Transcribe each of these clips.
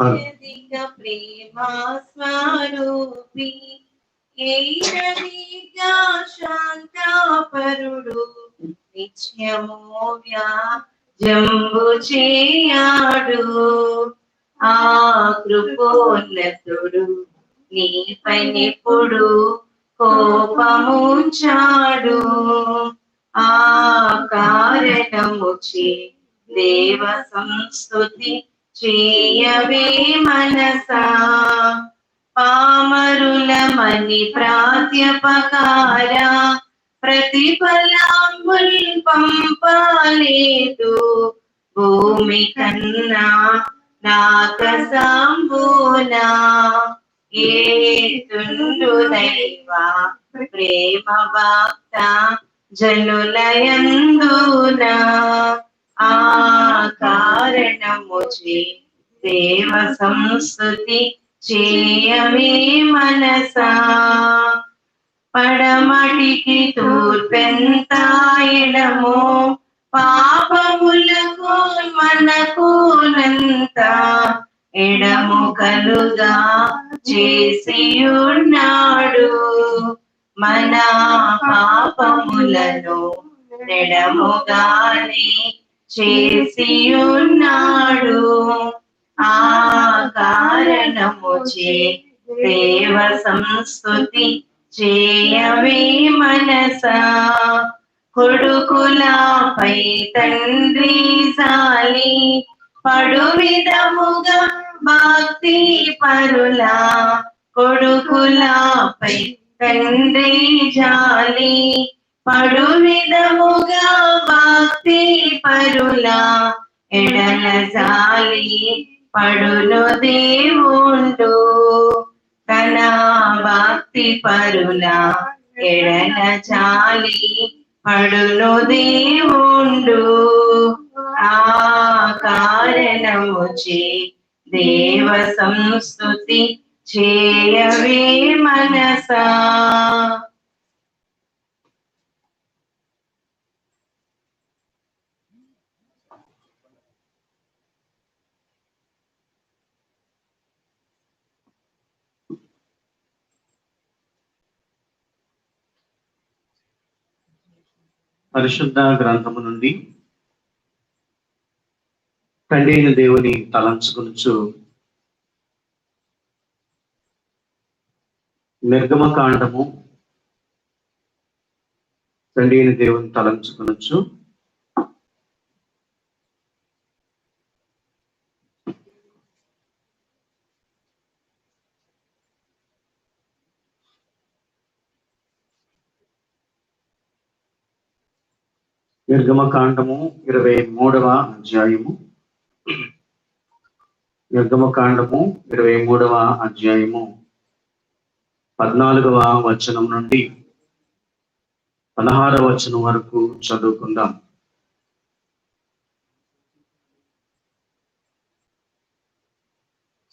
అత్యధిక ప్రేమ స్వరూపి ఏదీగా శాంతాపరుడు నిత్యము వ్యాజంబు చేయాడు ఆ కృపోన్నతుడు నీ పైనెప్పుడు కోపముంచాడు ఆ కారణముచి దేవ సంస్తుతి చేయవే మనసా పామరులమని ప్రాత్యపకార ప్రతిఫలాంబుల్ పంపలేదు భూమి కన్నా నాకసాంబూనా ఏ తుండు దైవ ప్రేమ వాక్త జనులయందునా ఆ కారణముచి దేవ సంస్తుతి చేయవే మనసా పడమటికి తూర్పెంత ఎడమో పాపములకు మనకునంత ఎడము కలుగా చేసి ఉన్నాడు మన పాపములను ఎడముగానే చేసి ఉన్నాడు ఆ కారణముచే దేవ సంస్తుతి చేయవే మనసా కొడుకులపై తండ్రి జాలి పడు విధముగా భక్తి పరుల కొడుకులపై తండ్రి జాలి పడు విధముగా భక్తి పరుల ఎడల జాలి పడును దేవుండు తన భక్తి పరుల ఎడల జాలి పడును దేవుండు ఆ కారణముచి దేవ సంస్తుతి చేయవే మనసా పరిశుద్ధ గ్రంథము నుండి తండ్రి అయిన దేవుని తలంచుకొనుచు నిర్గమకాండము తండ్రి అయిన దేవుని తలంచుకొనుచు నిర్గమకాండము 23వ అధ్యాయము నిర్గమకాండము 23వ అధ్యాయము 14వ వచనం నుండి 16వ వచనం వరకు చదువుకుందాం.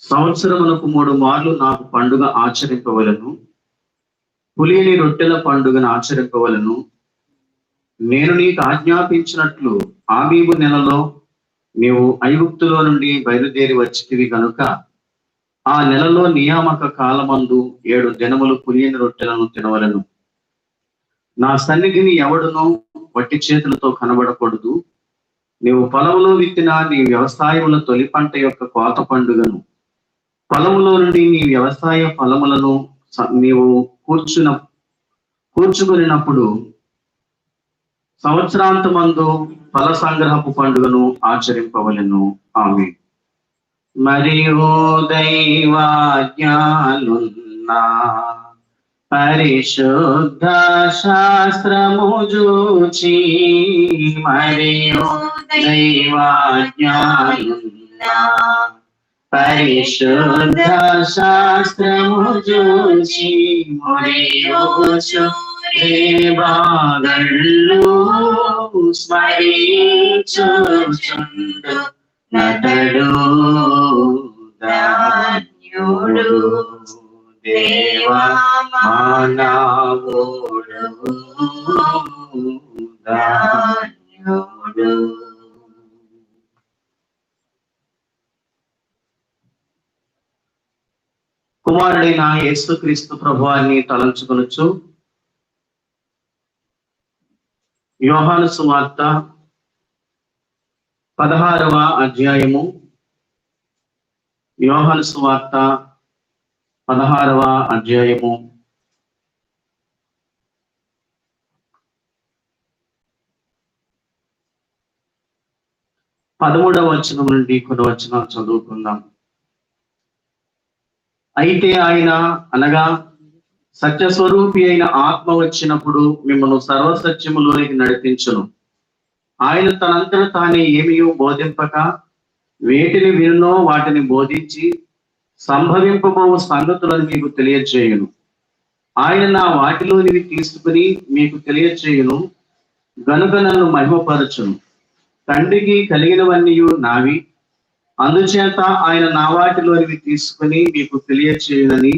సంవత్సరమునకు 3 మార్లు నాకు పండుగ ఆచరింపవలను, పులియని రొట్టెల పండుగను ఆచరింపవలను. నేను నీకు ఆజ్ఞాపించినట్లు ఆబీబు నెలలో నీవు ఐగుప్తులో నుండి బయలుదేరి వచ్చితివి కనుక ఆ నెలలో నియామక కాలమందు 7 దినములు పులియని రొట్టెలను తినవలను. నా సన్నిధిని ఎవడునూ వట్టి చేతులతో కనబడకూడదు. నీవు పొలంలో విత్తిన నీ వ్యవసాయముల తొలి పంట యొక్క కోత పండుగను, పొలములో నుండి నీ వ్యవసాయ ఫలములను నీవు కూర్చుకొనినప్పుడు సంవత్సరాంతమందు ఫల సంగ్రహపు పండుగను ఆచరింపవలెను. ఆమె మరియు దైవాజ్ఞానున్నా పరిశుద్ధ శాస్త్రము జూచి, మరియు దైవాజ్ఞానున్నా పరిశుద్ధ శాస్త్రము జూచి మొరియుచు దేవాగళ్ళు స్మరించుచుండు నతడు ధన్యుడు. దేవా మానవుడు ధన్యుడు. కుమారుడైన యేసుక్రీస్తు ప్రభువారిని తలంచుకొనుచు యోహాను సువార్త 16వ అధ్యాయము, యోహాను సువార్త 16వ అధ్యాయము 13వ వచనం నుండి కొన్ని వచనాలు చదువుకుందాం. అయితే ఆయన అనగా సత్యస్వరూపి అయిన ఆత్మ వచ్చినప్పుడు మిమ్మల్ని సర్వసత్యములోనికి నడిపించును. ఆయన తనంతట తానే ఏమియో బోధింపక వేటిని వినునో వాటిని బోధించి సంభవింపబోవు సంగతులను మీకు తెలియజేయును. ఆయన నా వాటిలోనివి తీసుకుని మీకు తెలియజేయును గనుక నన్ను మహిమపరచును. తండ్రికి కలిగినవన్నీ నావి, అందుచేత ఆయన నా వాటిలోనివి తీసుకుని మీకు తెలియచేయనని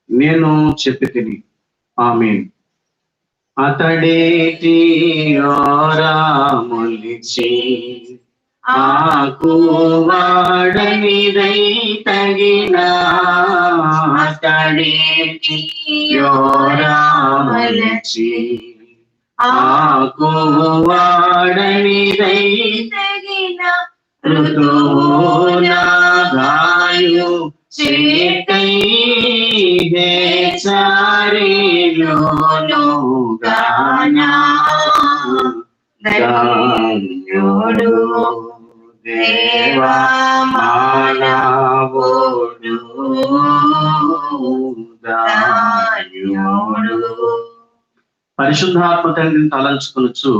నేను చెప్పి తిని. ఆమేన్. అతడేటి ఓరాములిచి ఆకు వాడనిదై తగిన, అతడేటి ఓరాములిచి ఆకు వాడనిదై తగిన ఋతువునాగాయు చేకై హేచారేలోను గానా ధన్యుడు దేవా మానవుడు ధన్యుడు. పరిశుద్ధాత్మ తండ్రిని తలంచుకొనుచు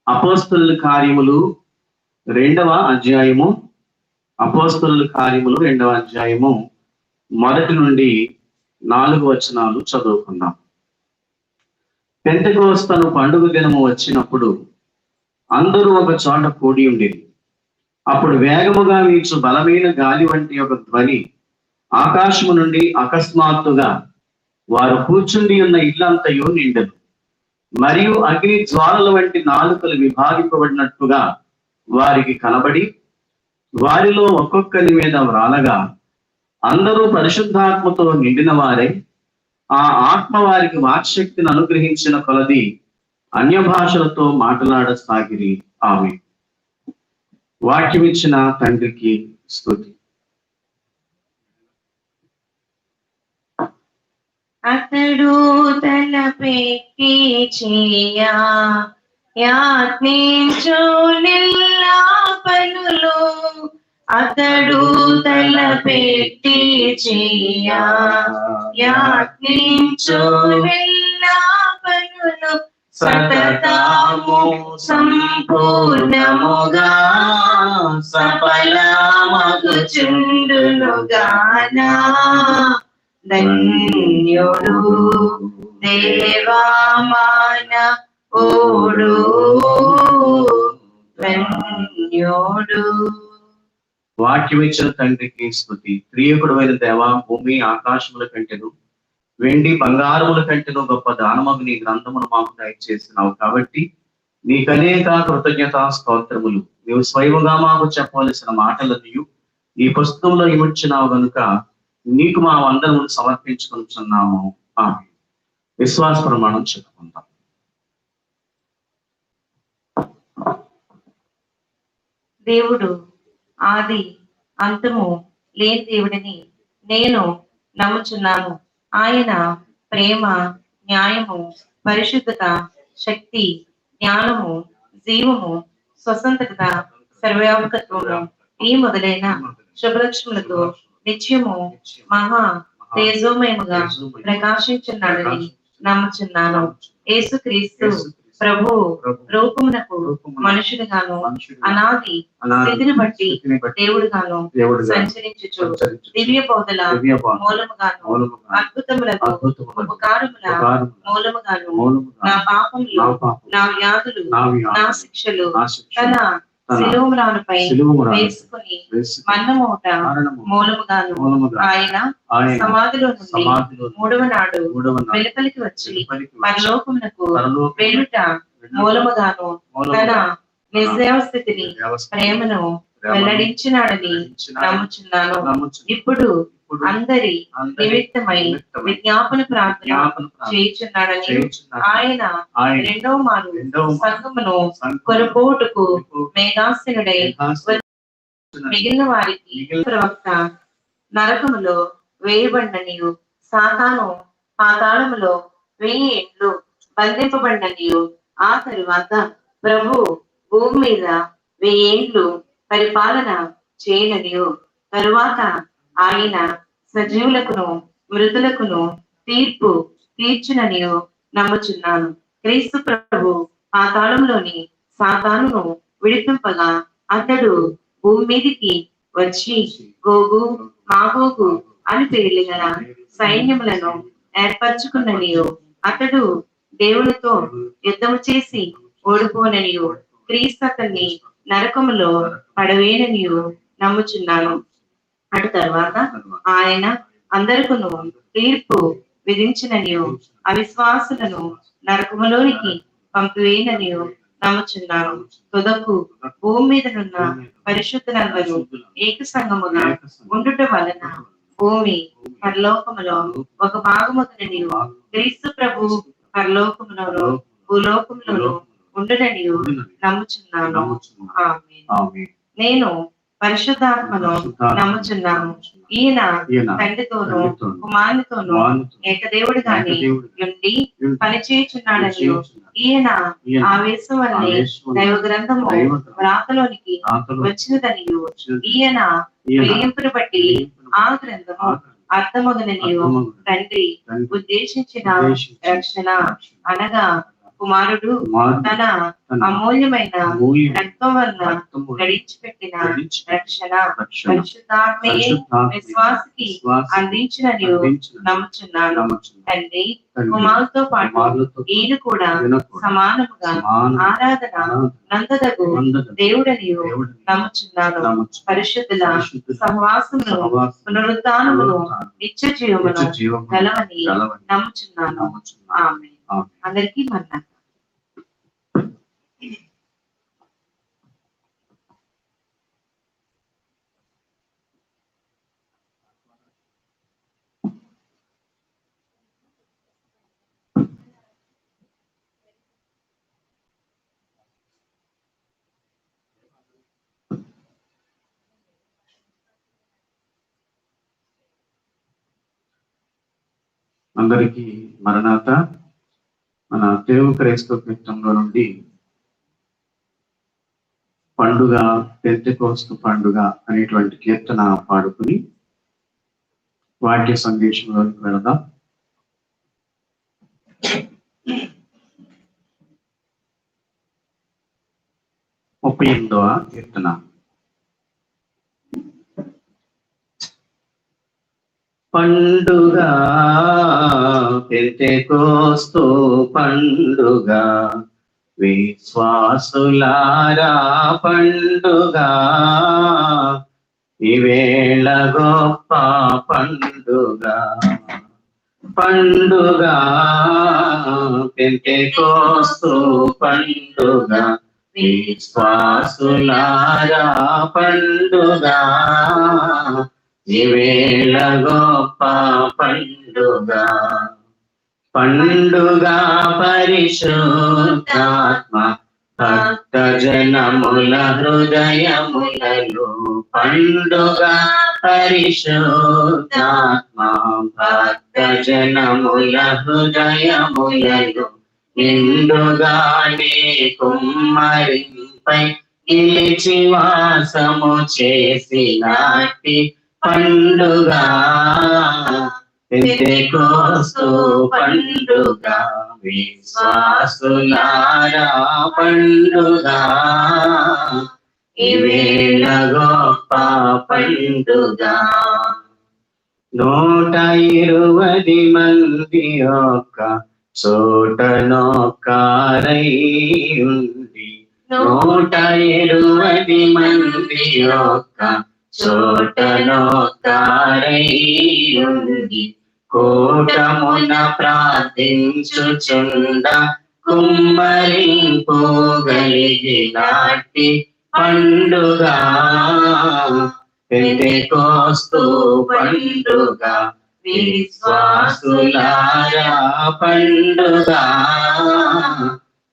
అపోస్తలుల కార్యములు 2వ అధ్యాయము, అపోస్తలుల కార్యములు 2వ అధ్యాయము 1 నుండి 4 వచనాలు చదువుకుందాం. పెంతెకోస్తు పండుగ దినము వచ్చినప్పుడు అందరూ ఒక చోట కూడి ఉండేది. అప్పుడు వేగముగా వీచు బలమైన గాలి వంటి ఒక ధ్వని ఆకాశము నుండి అకస్మాత్తుగా వారు కూర్చుండి ఉన్న ఇల్లంతయు నిండెను. మరియు అగ్ని జ్వాలల వంటి నాలుకలు విభాగింపబడినట్టుగా వారికి కనబడి వారిలో ఒక్కొక్కరి మీద వ్రాలగా అందరూ పరిశుద్ధాత్మతో నిండిన వారై ఆ ఆత్మ వారికి వాక్శక్తిని అనుగ్రహించిన కొలది అన్య భాషలతో మాట్లాడసాగిరి. ఆమేన్. వాక్యమిచ్చిన తండ్రికి స్తుతి. అతడు తలపెట్టి చేయా యాత్నించు నిల్లా పనులు, అతడు తలపెట్టి చేయా యాత్నించు నిల్లా పనులు సతతము సంపూర్ణముగా సఫలమగుచుండునుగానా. ధన్యుడు దేవామానవుడు ధన్యుడు. వాక్యమిచ్చిన తండ్రికి స్తుతి. ప్రియకుడమైన దేవా, భూమి ఆకాశముల కంటెను వెండి బంగారముల కంటెను గొప్ప దానమగు నీ గ్రంథమును మాకు దయచేసినావు కాబట్టి నీకనేక కృతజ్ఞతా స్తోత్రములు. నీవు స్వయముగా మాకు చెప్పవలసిన మాటలను ఈ పుస్తకంలో ఇముడ్చినావు గనుక నీకు మా వందనములు సమర్పించుకుంటున్నాము. ఆమేన్. విశ్వాస ప్రమాణం చెప్పుకుందాం. దేవుడు ఆది అంతము లేని దేవుడిని నేను నమ్ముచున్నాను. ఆయన ప్రేమ, న్యాయము, పరిశుద్ధత, శక్తి, జ్ఞానము, జీవము, స్వతంత్రత, సర్వవ్యాపకత్వము ఈ మొదలైన శుభలక్ష్ములతో నిత్యము మహా తేజోమయముగా ప్రకాశించున్నాడని నమ్ముచున్నాను. యేసుక్రీస్తు ప్రభు రూపమునకు మనుషుడుగాను అనాది స్థితిని బట్టి దేవుడుగాను సంచరించుచు దివ్య బోధల మూలముగాను అద్భుతములకు ఉపకారముల మూలముగాను నా పాపములు, నా వ్యాధులు, నా శిక్షలు తన శిలువములపై వేసుకుని మన్నమూట మూలముగాను ఆయన సమాధిలో నుండి 3వ నాడు వెలుపలికి వచ్చి పరలోకమునకు వెళ్ళుట మూలముగాను తన నిజస్థితిని ప్రేమను వెల్లడించినాడని నమ్ముచున్నాను. ఇప్పుడు అందరి నిమిత్తమై విజ్ఞాపన ప్రార్థన చేయుచున్నాడని ఆయన రెండవ మారు సంఘమును కొనుపోటుకు మేఘాసనుడై మిగిలిన వారికి ప్రవక్త నరకములో వేయబడిననియు సాతాను పాతాళములో 1000 ఏండ్లు బంధింపబడిననియు ఆ తరువాత ప్రభు భూమి మీద 1000 ఏండ్లు పరిపాలన చేయననియు తరువాత ఆయన సజీవులకును మృతులకును తీర్పు తీర్చుననియు నమ్ముచున్నాను. క్రీస్తు ప్రభు పాతాళంలోని సాతానును విడిపింపగా అతడు భూమి మీదికి వచ్చి గోగు మాగోగు అని పేర్లు గల సైన్యములను ఏర్పరచుకున్ననియు అతడు దేవునితో యుద్ధము చేసి ఓడిపోననియు క్రీస్తు అతన్ని నరకములో పడవేననియు నమ్ముచున్నాను. అటు తర్వాత ఆయన అందరికును తీర్పు విధించిననియు అవిశ్వాసులను నరకములోనికి పంపివేయననియు నమ్ముచున్నాను. తుదకు భూమి మీదనున్న పరిశుద్ధులందరూ ఏక సంఘముగా ఉండుట వలన భూమి పరలోకములో ఒక భాగముననియు క్రీస్తు ప్రభు పరలోకములోను భూలోకములోను ఉండుననియు నమ్ముచున్నాను. ఆమేన్. నేను పరిశుద్ధాత్మను నమ్ముచున్నాను. ఈయన తండ్రితోనూ కుమారునితోనూ ఏకదేవుడు గాని ఉండి పనిచేయుచున్నాడని ఈయన ఆవేశం వల్లే దైవ గ్రంథము వ్రాతలోనికి వచ్చినదనియు ఈయన వేయింపును బట్టి ఆ గ్రంథము అర్థమగుననియు తండ్రి ఉద్దేశించిన రక్షణ అనగా కుమారుడు తన అమూల్యమైన రక్తం వల్ల గడించిపెట్టిన రక్షణ పరిశుద్ధాత్మయే విశ్వాసకి అందించినని నమ్ముచున్నాను. తండ్రి కుమారుతో పాటు ఈయన కూడా సమానముగా ఆరాధన నందదగు దేవుడని నమ్ముచున్నాను. పరిశుద్ధుల సహవాసమును పునరుత్థానమును నిత్య జీవమును గలవని నమ్ముచున్నాను. ఆమేన్. అందరికీ మన్నా అందరికీ మరణాత. మన తెలుగు క్రైస్తవ కీర్తనలో నుండి పండుగ పెంతెకోస్తు పండుగ అనేటువంటి కీర్తన పాడుకుని వాక్య సందేశంలోకి వెళదాం. 38వ కీర్తన. పండుగ పెంతెకోస్తు పండుగ విశ్వాసులారా పండుగ ఈవేళ గొప్ప పండుగ. పండుగ పెంతెకోస్తు పండుగ విశ్వాసులారా పండుగ ఈవేళ గొప్ప పండుగ. పండుగ పరిశుద్ధాత్మ భక్త జనముల హృదయములలో. పండుగ పరిశుద్ధాత్మ భక్త జనముల హృదయములలో నిండుగానే కుమ్మరింపై నిలిచి వాసము చేసినాటి పండుగ పెంతెకోస్తు పండుగ విశ్వాసులారా పండుగ ఈవేళ గొప్ప పండుగ. 120 మంది ఒక్క చోటనొక్కరై ఉండి. 120 మంది ఒక్క చోటనొక్కరై ఉండి కూటమున ప్రార్థించుచుండ కుమ్మరింపు గలిగినాటి పండుగ పెంతెకోస్తు పండుగ విశ్వాసులారా పండుగ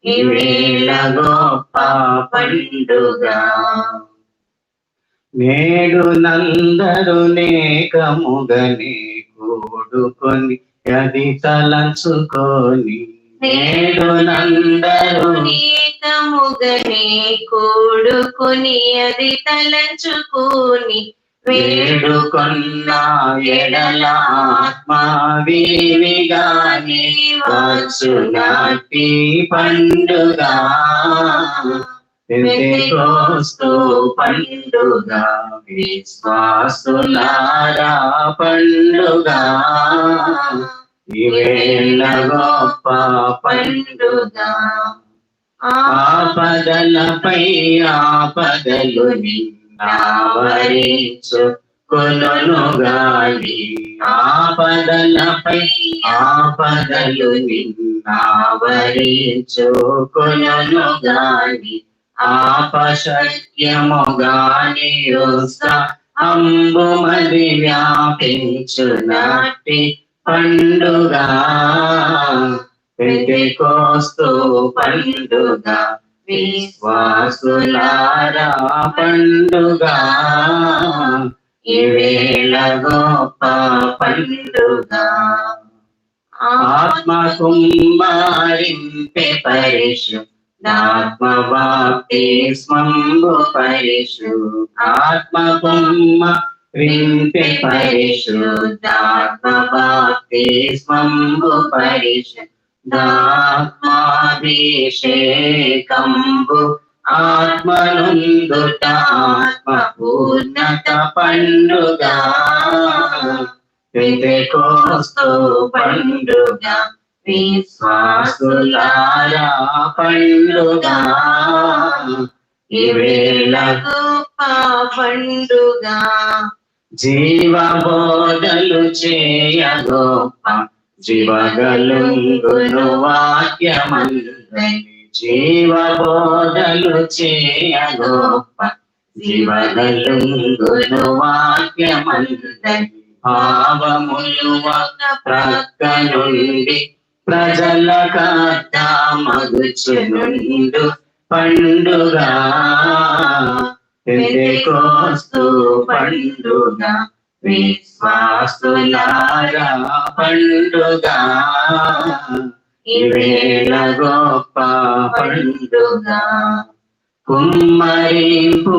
ఈవేళ గొప్ప పండుగ నేడు నందరు నేకముగనే కూడుకొని అది తలంచుకొని నేడు నందరు ఏకముగనే కూడుకొని అది తలంచుకొని వేడుకొన్న ఎడల ఆత్మ విరివిగాని వచ్చునాటి పండుగ పెంతెకోస్తు పండుగ విశ్వాసులారా పండుగ ఈవేళ గొప్ప పండుగ ఆపదలపై ఆపదలు నిన్నావరించు కొలనుగాని ఆపదలపై ఆపదలు నిన్నావరించు కొలనుగాని ఆపశక్యముగాని అంబుమది వ్యాపించునాటి పండుగ పెంతెకోస్తు పండుగ విశ్వాసులారా పండుగ ఈవేళ గొప్ప పండుగ ఆత్మ కుమ్మరింపే పరిశుద్ధాత్మ బాప్తిస్మంబు ఆత్మ కుమ్మరింపే పరిశుద్ధాత్మ బాప్తిస్మంబు ఆత్మాభిషేకంబు ఆత్మనుందుట ఆత్మ పూర్ణత పండుగ పెంతెకోస్తు పండుగ విశ్వాసులారా పండుగ ఈవేళ గొప్ప పండుగ జీవబోధలు చేయ గొప్ప జీవగలుగును వాక్యమందని జీవబోధలు చేయ గొప్ప జీవగలుగును వాక్యమందని భావములు ఒక ప్రక్క నుండి ప్రజల కర్త మగుచునుండు పండుగ పెంతెకోస్తు పండుగ విశ్వాసులారా పండుగ ఈవేళ గొప్ప పండుగ కుమ్మరింపు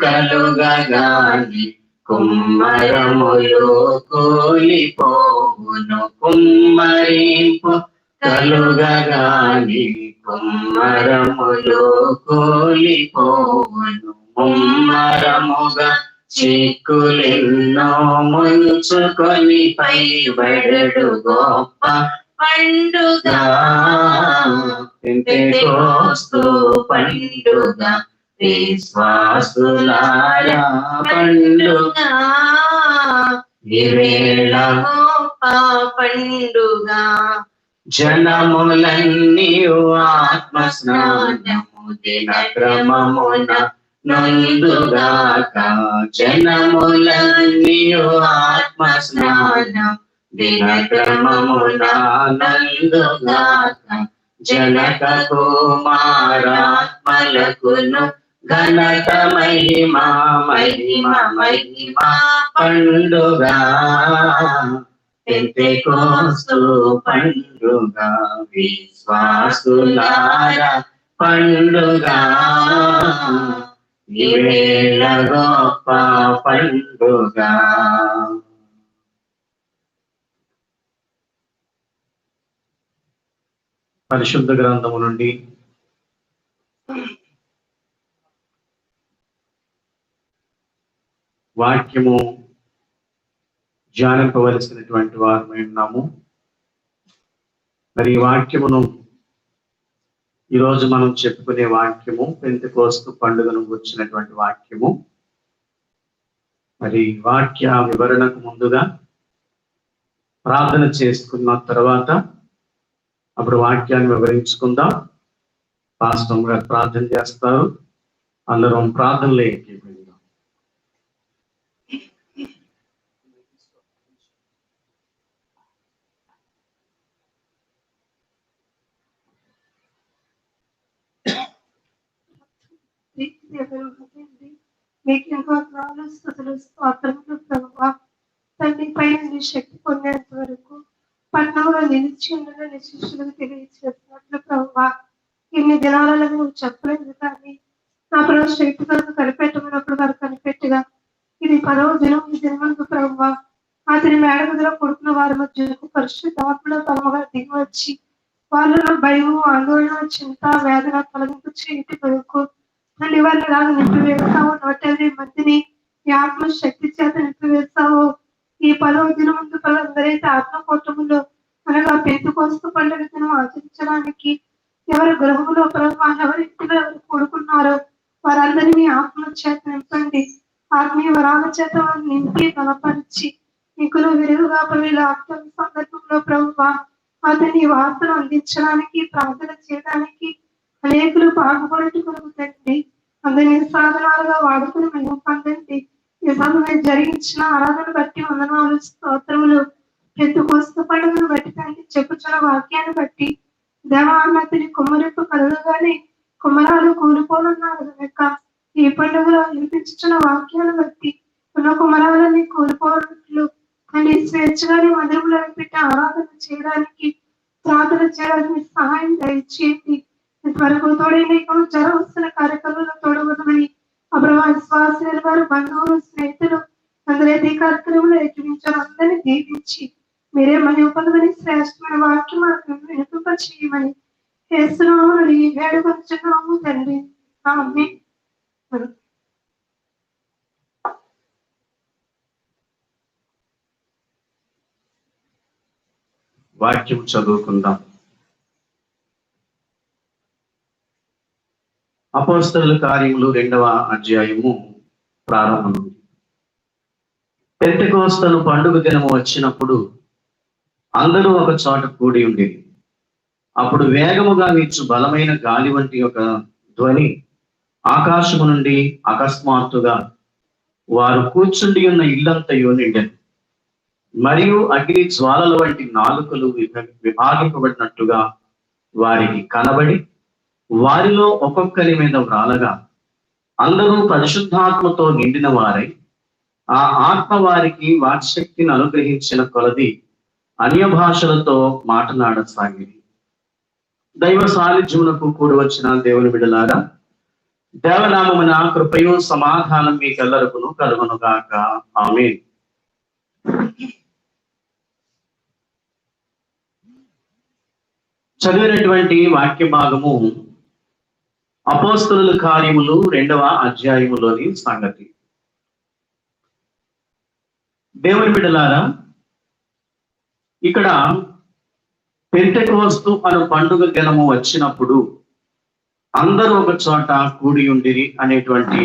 కలుగగాని కుమ్మరములు కూలిపోవును కుమ్మరింపు కలుగగాని కుమ్మరములు కూలిపోవును ముమ్మరముగా చిక్కులెన్నో ముంచుకొని పైబడు గొప్ప పండుగ పెంతెకోస్తు పండుగ విశ్వాసులారా పండుగ ఈవేళ గొప్ప పండుగ జనములన్నీ ఆత్మ స్నానము దిన క్రమమున నందుగాక జనములన్నీ ఆత్మ స్నానం దిన క్రమమున నందుగాక జనక కుమారాత్మలకును ఘనత మహిమ మహిమ మహిమ పండుగ పెంతెకోస్తు పండుగ విశ్వాసులారా పండుగ ఈవేళ గొప్ప పండుగ పరిశుద్ధ గ్రంథము నుండి వాక్యము ధ్యానింపవలసినటువంటి వారమై ఉన్నాము. మరి ఈ వాక్యమును ఈరోజు మనం చెప్పుకునే వాక్యము పెంతెకోస్తు పండుగను గుర్చినటువంటి వాక్యము. మరి వాక్య వివరణకు ముందుగా ప్రార్థన చేసుకున్న తర్వాత అప్పుడు వాక్యాన్ని వివరించుకుందాం. పాస్టర్ గారు ప్రార్థన చేస్తారు. అందరం ప్రార్థనలో ఏకీభవిద్దాం. తండ్రి, మీకు ఎంతో స్తుతులు స్తోత్రములు ప్రభువా. తండ్రి పైన నీ శక్తి పొందేంత వరకు పట్టణంలో నిలిచి ఉండగా నీ శిష్యులకు తెలియజేసినట్లు ప్రభువా. ఇన్ని దినాలలో నువ్వు చెప్పలేదు కానీ నా ప్రభు శక్తి కొరకు కనిపెట్టమన్నప్పుడు వారు కనిపెట్టగా ఇది 10వ దినం. ఈ దినమందు ప్రభువా అతని మేడగదిలో కొడుకున్న వారి మధ్యకు పరిశుద్ధాత్మలో బలముగా దిగి వచ్చి వాళ్ళలో భయము, ఆందోళన, చింత, వేదన తొలగింపు చేయటి కొరకు తండ్రి వాళ్ళు రాగా నింపివేస్తావు. 120 మందిని ఈ ఆత్మ శక్తి చేత నింపివేస్తావు. ఈ 10వ దినమందు అందరైతే ఆత్మకూటములో అనగా పెంతెకోస్తు పండుగ దినం ఆచరించడానికి ఎవరి గృహంలో ప్రభు ఎవరింటిలో ఎవరు కూడుకున్నారో వారందరినీ ఆత్మ చేత నింపండి. ఆత్మీయ వరాల చేత వారిని నింపి బలపరిచి ఇంకలో విరుగుగా వీళ్ళ ఆత్మ సందర్భంలో ప్రభువా అతని వార్తను అందించడానికి, ప్రార్థన చేయడానికి అనేకులు బాగుపడటి కొరకు తండ్రి అందరినీ సాధనాలుగా వాడుకుని మేము పొందండి. ఈ సమయం జరిగించిన ఆరాధన బట్టి వందనాలు స్తోత్రములు. పెంతెకోస్తు పండుగను బట్టి తండ్రి చెప్పుచున్న వాక్యాన్ని బట్టి దేవాన్నతిని కుమ్మరింపు కలుగగానే కుమ్మరాలు కూలిపోనున్నారు కనుక ఈ పండుగలో వినిపించున్న వాక్యాన్ని బట్టి ఉన్న కుమ్మరాలని కూలిపోయినట్లు అని స్వేచ్ఛగానే మందిరంలో పెట్టి ఆరాధన చేయడానికి, ప్రార్థన చేయడానికి సహాయం దయచేయండి. ఇంతవరకు తోడైన జరగవస్తున్న కార్యక్రమంలో తోడవదమని అబ్రహ్మ విశ్వాసుల వారు, బంధువులు, స్నేహితులు అందరైతే ఈ కార్యక్రమంలో ఎక్కించారు. అందరినీ దీవించి మీరే మన పొందమని శ్రేష్టమైన వాక్యం మనకు వినిపింప చేయమని యేసునామమున వేడుకొనుచున్నాము తండ్రి. ఆమేన్. వాక్యం చదువుకుందాం. అపోస్తలుల కార్యములు 2వ అధ్యాయము ప్రారంభం. పెంతెకోస్తు పండుగ దినము వచ్చినప్పుడు అందరూ ఒక చోట కూడి ఉండేది. అప్పుడు వేగముగా వీచు బలమైన గాలి వంటి ఒక ధ్వని ఆకాశము నుండి అకస్మాత్తుగా వారు కూర్చుండి ఉన్న ఇల్లంతయు నిండెను. మరియు అగ్ని జ్వాలల వంటి నాలుకలు విభాగింపబడినట్టుగా వారికి కనబడి వారిలో ఒక్కొక్కరి మీద వ్రాలగా అందరూ పరిశుద్ధాత్మతో నిండిన వారై ఆ ఆత్మ వారికి వాక్శక్తిని అనుగ్రహించిన కొలది అన్య భాషలతో మాట్లాడసాగింది. దైవ సాన్నిధ్యమునకు కూడి వచ్చిన దేవుని బిడ్డలారా, దేవనామమున కృపయు సమాధానం మీకెల్లరకును కలుగునుగాక. ఆమేన్. చదివినటువంటి వాక్య భాగము అపోస్తలుల కార్యములు 2వ అధ్యాయములోని సంగతి. దేవుని బిడ్డలారా, ఇక్కడ పెంతెకోస్తు అను పండుగ దినము వచ్చినప్పుడు అందరూ ఒక చోట కూడి ఉండిరి అనేటువంటి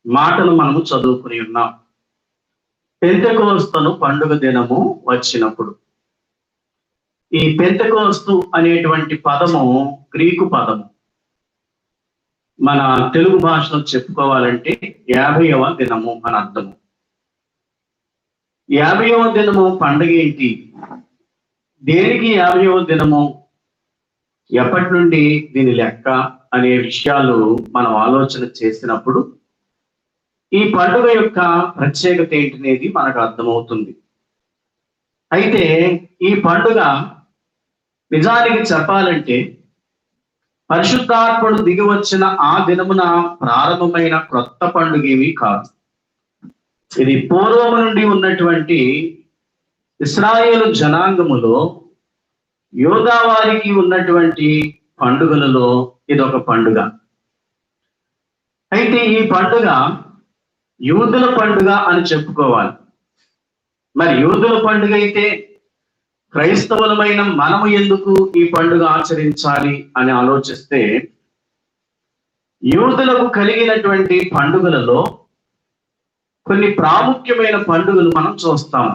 మాటలు మనము చదువుకుని ఉన్నాం. పెంతెకోస్తును పండుగ దినము వచ్చినప్పుడు, ఈ పెంతెకోస్తు అనేటువంటి పదము గ్రీకు పదము. మన తెలుగు భాషలో చెప్పుకోవాలంటే 50వ దినము అని అర్థము. 50వ దినము పండుగ ఏంటి? దేనికి 50వ దినము? ఎప్పటి నుండి దీని లెక్క అనే విషయాలు మనం ఆలోచన చేసినప్పుడు ఈ పండుగ యొక్క ప్రత్యేకత ఏంటనేది మనకు అర్థమవుతుంది. అయితే ఈ పండుగ నిజానికి చెప్పాలంటే పరిశుద్ధాత్ముడు దిగి వచ్చిన ఆ దినమున ప్రారంభమైన క్రొత్త పండుగ ఏమీ కాదు. ఇది పూర్వము నుండి ఉన్నటువంటి ఇశ్రాయేలు జనాంగములో యోధా వారికి ఉన్నటువంటి పండుగలలో ఇదొక పండుగ. అయితే ఈ పండుగ యూదుల పండుగ అని చెప్పుకోవాలి. మరి యూదుల పండుగ అయితే క్రైస్తవులమైన మనము ఎందుకు ఈ పండుగ ఆచరించాలి అని ఆలోచిస్తే, యూదులకు కలిగినటువంటి పండుగలలో కొన్ని ప్రాముఖ్యమైన పండుగలు మనం చూస్తాము.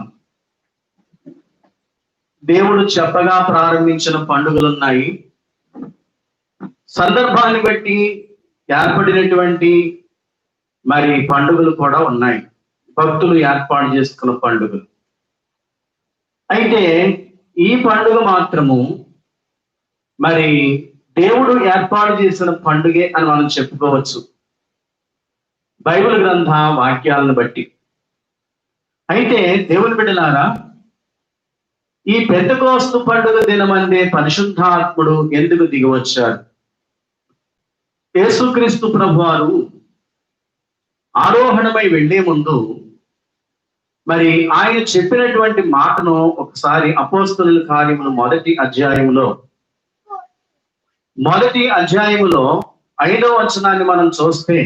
దేవుడు చెప్పగా ప్రారంభించిన పండుగలు ఉన్నాయి. సందర్భాన్ని బట్టి ఏర్పడినటువంటి మరి పండుగలు కూడా ఉన్నాయి. భక్తులు ఏర్పాటు చేసుకున్న పండుగలు. అయితే ఈ పండుగ మాత్రము మరి దేవుడు ఏర్పాటు చేసిన పండుగే అని మనం చెప్పుకోవచ్చు. బైబిల్ గ్రంథ వాక్యాలను బట్టి. అయితే దేవుని బిడ్డలారా, ఈ పెంతెకోస్తు పండుగ దినమందే పరిశుద్ధాత్ముడు ఎందుకు దిగివచ్చాడు? యేసుక్రీస్తు ప్రభువారు ఆరోహణమై వెళ్లే ముందు మరి ఆయన చెప్పినటువంటి మాటను ఒకసారి అపోస్తలుల కార్యములు మొదటి అధ్యాయములో 5వ వచనాన్ని మనం చూస్తే,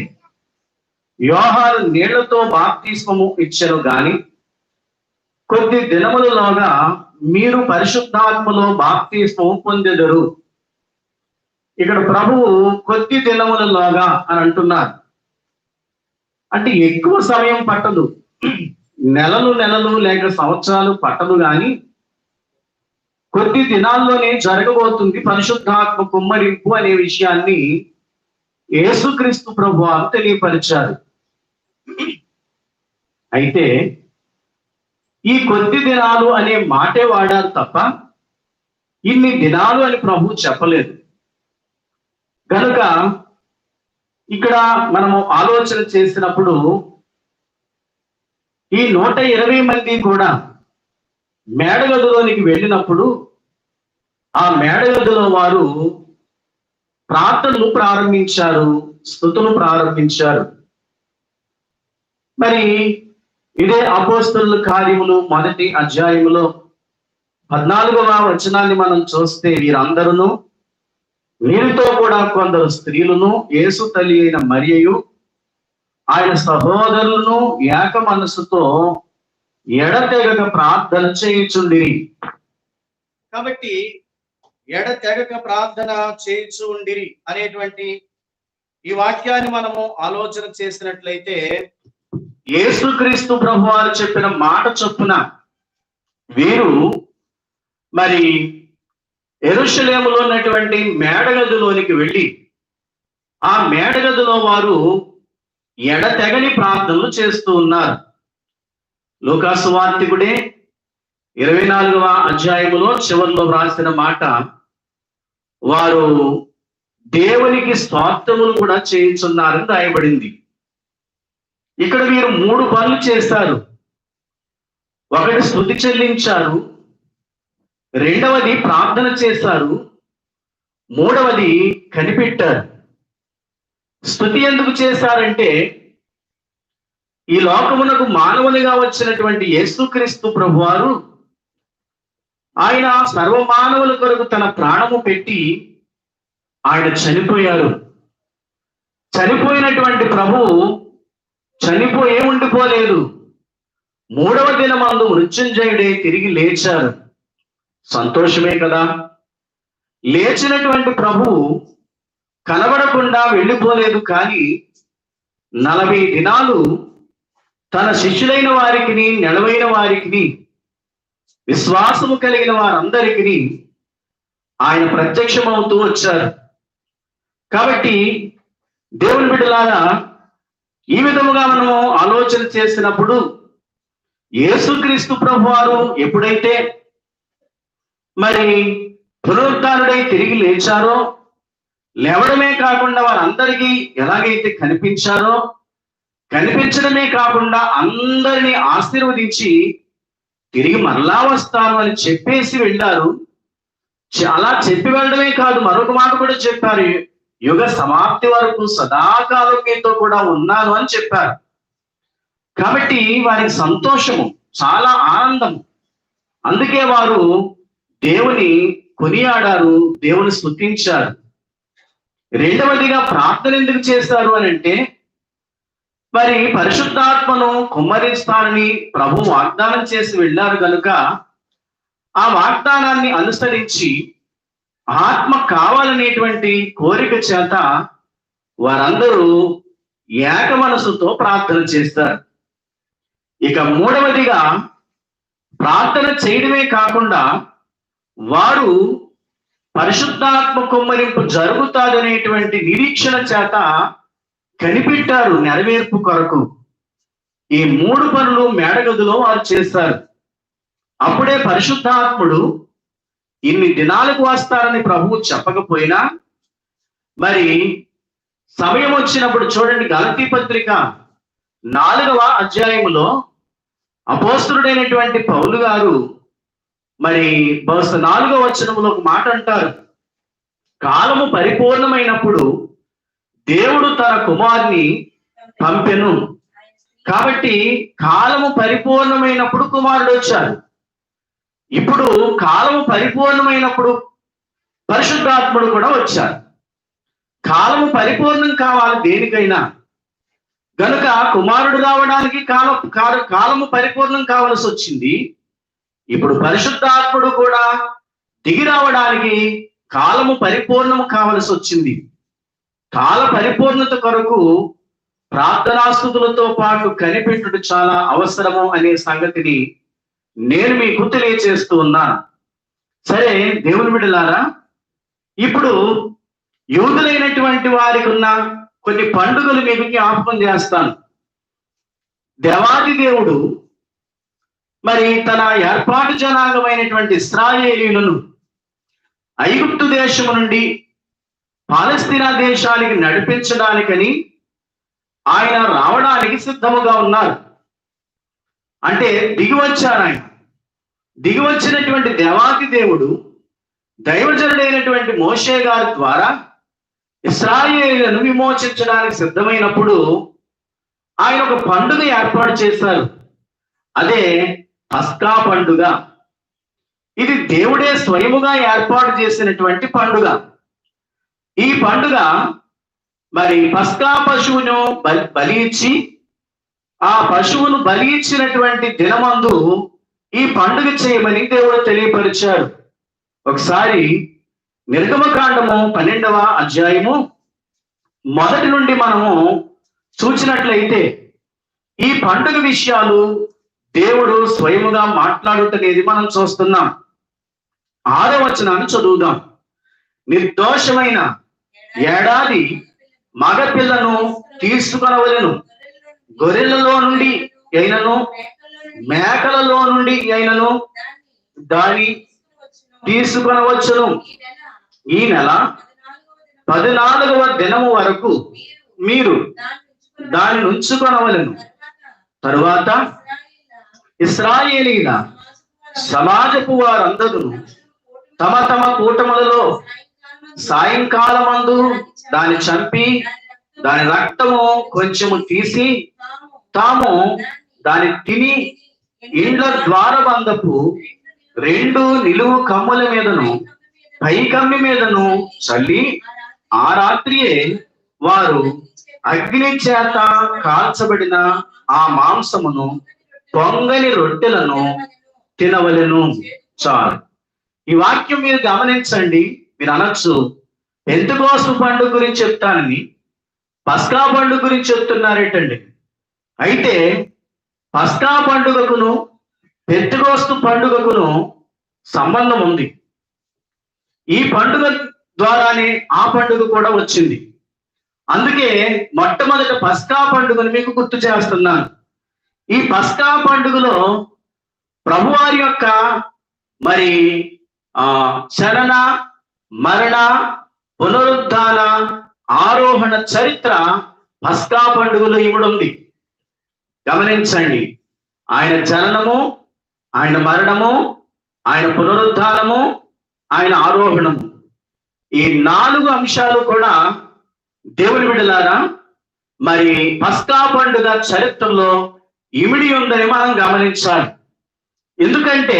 యోహాను నీళ్లతో బాప్తిస్మము ఇచ్చెను గాని కొద్ది దినములలోగా మీరు పరిశుద్ధాత్మలో బాప్తిస్మము పొందెదరు. ఇక్కడ ప్రభువు కొద్ది దినములలోగా అని అంటున్నారు. అంటే ఎక్కువ సమయం పట్టదు, నెలలు లేక సంవత్సరాలు పట్టదు, కానీ కొద్ది దినాల్లోనే జరగబోతుంది పరిశుద్ధాత్మ కుమ్మరింపు అనే విషయాన్ని యేసుక్రీస్తు ప్రభువారు తెలియపరిచారు. అయితే ఈ కొద్ది దినాలు అనే మాటే వాడారు తప్ప ఇన్ని దినాలు అని ప్రభు చెప్పలేదు. కనుక ఇక్కడ మనము ఆలోచన చేసినప్పుడు ఈ 120 మంది కూడా మేడగదిలోనికి వెళ్ళినప్పుడు ఆ మేడగదిలో వారు ప్రార్థనలు ప్రారంభించారు, స్తుతులు ప్రారంభించారు. మరి ఇదే అపోస్తలుల కార్యములు మొదటి అధ్యాయములో 14వ వచనాన్ని మనం చూస్తే, వీరందరూ వీరితో కూడా కొందరు స్త్రీలను, యేసు తల్లి అయిన మరియయు ఆయన సహోదరులను ఏక మనసుతో ఎడతెగక ప్రార్థన చేయుచుండిరి. కాబట్టి ఎడతెగక ప్రార్థన చేయుచుండిరి అనేటువంటి ఈ వాక్యాన్ని మనము ఆలోచన చేసినట్లయితే, యేసుక్రీస్తు ప్రభువారు చెప్పిన మాట చొప్పున వీరు మరి యెరూషలేములో ఉన్నటువంటి మేడగదిలోనికి వెళ్ళి ఆ మేడగదిలో వారు ఎడతెగని ప్రార్థనలు చేస్తూ ఉన్నారు. లూకా సువార్తికుడే 24వ అధ్యాయములో చివరిలో వ్రాసిన మాట, వారు దేవునికి స్తోత్రములు కూడా చేయించున్నారని రాయబడింది. ఇక్కడ వీరు 3 పనులు చేశారు. ఒకటి స్తుతి చెల్లించారు, రెండవది ప్రార్థన చేశారు, మూడవది కనిపెట్టారు. స్తుతి ఎందుకు చేశారంటే, ఈ లోకమునకు మానవునిగా వచ్చినటువంటి యేసుక్రీస్తు ప్రభువారు ఆయన సర్వమానవుల కొరకు తన ప్రాణము పెట్టి ఆయన చనిపోయారు. చనిపోయినటువంటి ప్రభువు చనిపోయే ఉండిపోలేదు. 3వ దినమందు మృత్యుంజయుడే తిరిగి లేచారు. సంతోషమే కదా. లేచినటువంటి ప్రభువు కనబడకుండా వెళ్ళిపోలేదు, కానీ 40 దినాలు తన శిష్యులైన వారికి, నెలవైన వారికి, విశ్వాసము కలిగిన వారందరికీ ఆయన ప్రత్యక్షమవుతూ వచ్చారు. కాబట్టి దేవుని బిడ్డలారా, ఈ విధముగా మనము ఆలోచన చేసినప్పుడు యేసుక్రీస్తు ప్రభువారు ఎప్పుడైతే మరి పునరుద్ధానుడై తిరిగి లేచారో, లేవడమే కాకుండా వారందరికీ ఎలాగైతే కనిపించారో, కనిపించడమే కాకుండా అందరినీ ఆశీర్వదించి తిరిగి మరలా వస్తాను అని చెప్పేసి వెళ్ళారు. అలా చెప్పి వెళ్ళడమే కాదు, మరొక మాట కూడా చెప్పారు, యుగ సమాప్తి వరకు సదాకాలం మీతో కూడా ఉన్నాను అని చెప్పారు. కాబట్టి వారికి సంతోషము, చాలా ఆనందం. అందుకే వారు దేవుని కొనియాడారు, దేవుని స్తుతించారు. రెండవదిగా ప్రార్థన ఎందుకు చేశారు అని అంటే, మరి పరిశుద్ధాత్మను కుమ్మరిస్తానని ప్రభు వాగ్దానం చేసి వెళ్ళారు కనుక ఆ వాగ్దానాన్ని అనుసరించి ఆత్మ కావాలనేటువంటి కోరిక చేత వారందరూ ఏక మనసుతో ప్రార్థన చేస్తారు. ఇక మూడవదిగా ప్రార్థన చేయడమే కాకుండా వారు పరిశుద్ధాత్మ కుమ్మరింపు జరుగుతాదనేటువంటి నిరీక్షణ చేత కనిపెట్టారు నెరవేర్పు కొరకు. ఈ 3 పనులు మేడగదిలో వారు చేస్తారు. అప్పుడే పరిశుద్ధాత్ముడు ఇన్ని దినాలకు వస్తారని ప్రభువు చెప్పకపోయినా, మరి సమయం వచ్చినప్పుడు చూడండి, గలతీ పత్రిక 4వ అధ్యాయములో అపోస్తలుడైనటువంటి పౌలు గారు మరి 4వ వచనములో ఒక మాట అంటారు, కాలము పరిపూర్ణమైనప్పుడు దేవుడు తన కుమారుని పంపెను. కాబట్టి కాలము పరిపూర్ణమైనప్పుడు కుమారుడు వచ్చారు. ఇప్పుడు కాలము పరిపూర్ణమైనప్పుడు పరిశుద్ధాత్ముడు కూడా వచ్చారు. కాలము పరిపూర్ణం కావాలి దేనికైనా, గనుక కుమారుడు రావడానికి కాలము పరిపూర్ణం కావలసి వచ్చింది. ఇప్పుడు పరిశుద్ధాత్ముడు కూడా దిగి రావడానికి కాలము పరిపూర్ణము కావలసి వచ్చింది. కాల పరిపూర్ణత కొరకు ప్రార్థనాస్తుతులతో పాటు కనిపెట్టుడు చాలా అవసరము అనే సంగతిని నేను మీకు తెలియచేస్తూ ఉన్నాను. సరే దేవుని బిడ్డలారా, ఇప్పుడు యూదులైనటువంటి వారికి ఉన్న కొన్ని పండుగలు మీకు జ్ఞాపకం చేస్తాను. దేవాది దేవుడు మరి తన ఏర్పాటు జనాంగమైనటువంటి ఇశ్రాయేలీయులను ఐగుప్తు దేశము నుండి పాలస్తీనా దేశానికి నడిపించడానికని ఆయన రావడానికి సిద్ధముగా ఉన్నారు. అంటే దిగివచ్చారు. ఆయన దిగివచ్చినటువంటి దేవాది దేవుడు దైవజనుడైనటువంటి మోషే గారి ద్వారా ఇశ్రాయేలీయులను విమోచించడానికి సిద్ధమైనప్పుడు ఆయన ఒక పండుగ ఏర్పాటు చేశారు. అదే పస్కా పండుగ. ఇది దేవుడే స్వయముగా ఏర్పాటు చేసినటువంటి పండుగ. ఈ పండుగ మరి పస్కా పశువును బలి ఇచ్చి, ఆ పశువును బలి ఇచ్చినటువంటి దినమందు ఈ పండుగ చేయమని దేవుడు తెలియపరిచారు. ఒకసారి నిర్గమకాండము 12వ అధ్యాయము 1 నుండి మనము చూసినట్లయితే ఈ పండుగ విషయాలు దేవుడు స్వయముగా మాట్లాడుటనేది మనం చూస్తున్నాం. 6వ వచనాన్ని చదువుదాం. నిర్దోషమైన ఏడాది మగపిల్లను తీసుకొనవలెను, గొర్రెలలో నుండి అయినను మేకలలో నుండి అయినను దాన్ని తీసుకొనవచ్చును. ఈ నెల 14వ దినము వరకు మీరు దాన్ని ఉంచుకొనవలెను. తరువాత ఇశ్రాయేలీల సమాజపు వారందరూ తమ తమ కూటములలో సాయంకాలమందు దాన్ని చంపి దాని రక్తము కొంచెము తీసి తాము దాన్ని తిని ఇండ్ల ద్వారబంధపు 2 నిలువు కమ్ముల మీదను పైకమ్మి మీదను చల్లి ఆ రాత్రియే వారు అగ్ని చేత కాల్చబడిన ఆ మాంసమును పొంగని రొట్టెలను తినవలెను. చాలు. ఈ వాక్యం మీరు గమనించండి. మీరు అనొచ్చు, పెంతెకోస్తు పండుగ గురించి చెప్తానని పస్కా పండుగ గురించి చెప్తున్నారేటండి. అయితే పస్కా పండుగకును పెంతెకోస్తు పండుగకును సంబంధం ఉంది. ఈ పండుగ ద్వారానే ఆ పండుగ కూడా వచ్చింది. అందుకే మొట్టమొదటి పస్కా పండుగను మీకు గుర్తు చేస్తున్నాను. ఈ పస్కా పండుగలో ప్రభువారి యొక్క మరి శరణ, మరణ, పునరుద్ధాన, ఆరోహణ చరిత్ర పస్కా పండుగలో ఇమిడుంది. గమనించండి. ఆయన జననము, ఆయన మరణము, ఆయన పునరుద్ధానము, ఆయన ఆరోహణము, ఈ 4 అంశాలు కూడా దేవుని బిడ్డలారా మరి పస్కా పండుగ చరిత్రలో ఇమిడి ఉందని మనం గమనించాలి. ఎందుకంటే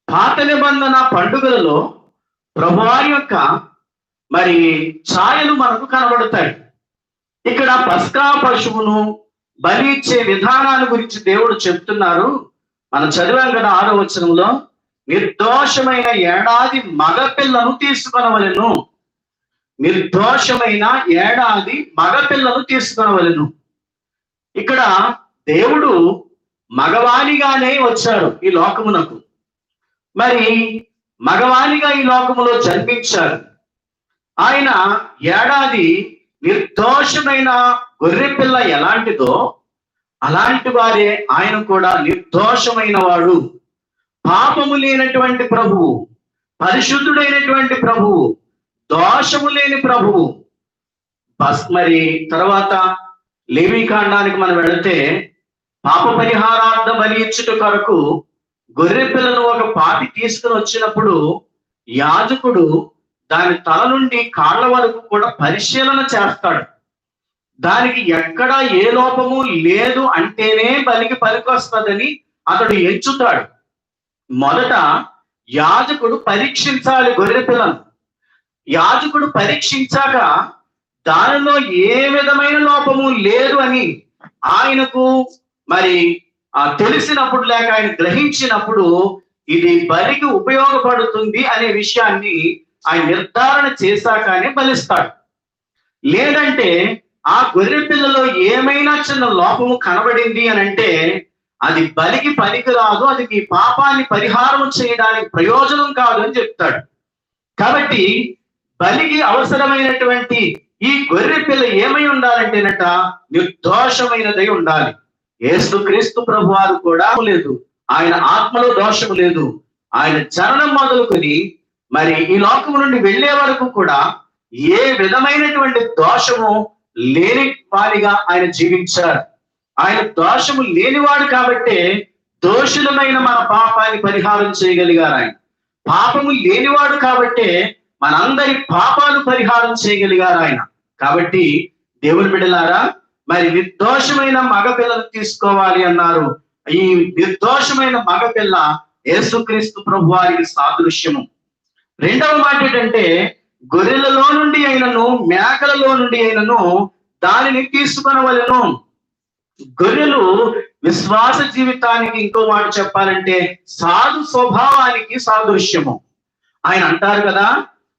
పాత నిబంధన పండుగలలో ప్రభువారి యొక్క మరి ఛాయలు మనకు కనబడతాయి. ఇక్కడ పస్కా పశువును బలి ఇచ్చే విధానాల గురించి దేవుడు చెప్తున్నారు. మనం చదివాం కదా 6వ వచనంలో, నిర్దోషమైన ఏడాది మగపిల్లను తీసుకొనవలెను. నిర్దోషమైన ఏడాది మగపిల్లను తీసుకొనవలెను. ఇక్కడ దేవుడు మగవానిగానే వచ్చాడు ఈ లోకమునకు. మరి మగవానిగా ఈ లోకములో జన్మించాడు. ఆయన ఏడాది నిర్దోషమైన గొర్రె పిల్ల ఎలాంటిదో అలాంటి వారే ఆయన కూడా నిర్దోషమైన వాడు. పాపము లేనటువంటి ప్రభువు, పరిశుద్ధుడైనటువంటి ప్రభువు, దోషము లేని ప్రభువు. మరి తర్వాత లేవీ కాండానికి మనం వెళితే పాప పరిహారార్థ బలి ఇచ్చుట కొరకు గొర్రె పిల్లను ఒక పాపి తీసుకుని వచ్చినప్పుడు యాజకుడు దాని తల నుండి కాళ్ళ వరకు కూడా పరిశీలన చేస్తాడు. దానికి ఎక్కడా ఏ లోపము లేదు అంటేనే బలికి పనికొస్తుందని అతడు ఎంచుతాడు. మొదట యాజకుడు పరీక్షించాలి గొర్రె పిల్లను. యాజకుడు పరీక్షించాక దానిలో ఏ విధమైన లోపము లేదు అని ఆయనకు మరి తెలిసినప్పుడు లేక ఆయన గ్రహించినప్పుడు ఇది బలికి ఉపయోగపడుతుంది అనే విషయాన్ని ఆయన నిర్ధారణ చేశాకనే బలిస్తాడు. లేదంటే ఆ గొర్రె పిల్లలో ఏమైనా చిన్న లోపము కనబడింది అని అంటే అది బలికి పనికిరాదు, అది మీ పాపాన్ని పరిహారం చేయడానికి ప్రయోజనం కాదు అని చెప్తాడు. కాబట్టి బలికి అవసరమైనటువంటి ఈ గొర్రె పిల్ల ఏమై ఉండాలంటేనట నిర్దోషమైనదై ఉండాలి. యేసుక్రీస్తు ప్రభువారు కూడా లేదు, ఆయన ఆత్మలో దోషము లేదు. ఆయన జననం మొదలుకొని మరి ఈ లోకము నుండి వెళ్లే వరకు కూడా ఏ విధమైనటువంటి దోషము లేని వారిగా ఆయన జీవించారు. ఆయన దోషము లేనివాడు కాబట్టే దోషులమైన మన పాపాన్ని పరిహారం చేయగలిగారు. ఆయన పాపము లేనివాడు కాబట్టే మనందరి పాపాలు పరిహారం చేయగలిగారు ఆయన. కాబట్టి దేవుని బిడ్డలారా, మరి నిర్దోషమైన మగపిల్లను తీసుకోవాలి అన్నారు. ఈ నిర్దోషమైన మగపిల్ల యేసుక్రీస్తు ప్రభు వారికి సాదృశ్యము. రెండవ మాట ఏంటంటే గొర్రెలలో నుండి అయినను మేకలలో నుండి అయినను దానిని తీసుకొనవలెను. గొర్రెలు విశ్వాస జీవితానికి, ఇంకో మాట చెప్పాలంటే సాధు స్వభావానికి సాదృశ్యము. ఆయన అంటారు కదా,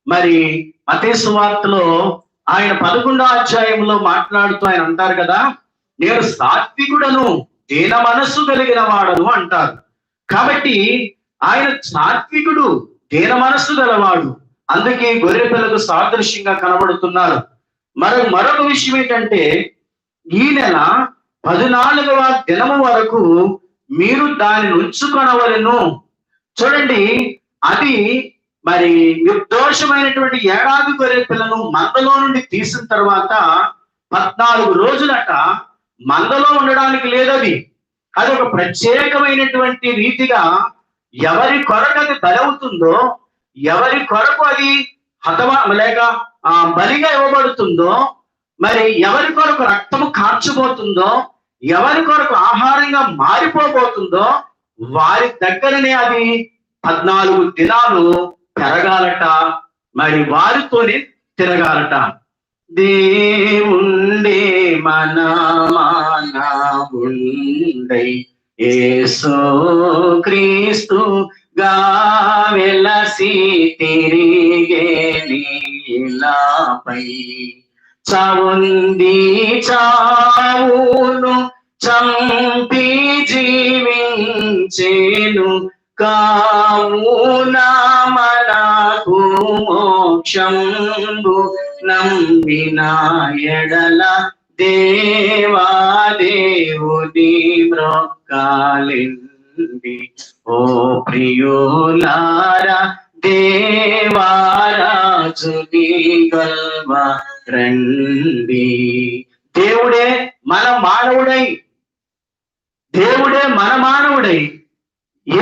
మరి మత్తయి సువార్తలో ఆయన 11వ అధ్యాయంలో మాట్లాడుతూ ఆయన అంటారు కదా, నేను సాత్వికుడను, దీన మనస్సు కలిగిన వాడను అంటారు. కాబట్టి ఆయన సాత్వికుడు, దీన మనస్సు గలవాడు. అందుకే గొర్రె పిల్లకు సాదృశ్యంగా కనబడుతున్నారు. మరొక విషయం ఏంటంటే ఈ నెల 14వ దినము వరకు మీరు దానిని ఉంచుకొనవలెను. చూడండి, అది మరి నిర్దోషమైనటువంటి ఏడాది గొర్రె పిల్లను మందలో నుండి తీసిన తర్వాత 14 రోజులట మందలో ఉండడానికి లేదది. అది ఒక ప్రత్యేకమైనటువంటి రీతిగా ఎవరి కొరకు అది బలవుతుందో, ఎవరి కొరకు అది లేక బలిగా ఇవ్వబడుతుందో, మరి ఎవరి కొరకు రక్తము కార్చబోతుందో, ఎవరి కొరకు ఆహారంగా మారిపోబోతుందో వారి దగ్గరనే అది 14 దినాలు పెరగాలట, మరి వారితోనే తిరగాలట. దేవుండే మనమానవుండై యేసు క్రీస్తుగా వెలసి తిరిగే నీలాపై చావుంది చావును చంపి జీవించేను కావున మనకు మోక్షంబు నమ్మిన ఎడల దేవాదేవుని మ్రొక్కాలింది. ఓ ప్రియులారా, దేవారాజుని గల్వ రండి. దేవుడే మన మానవుడై ఈ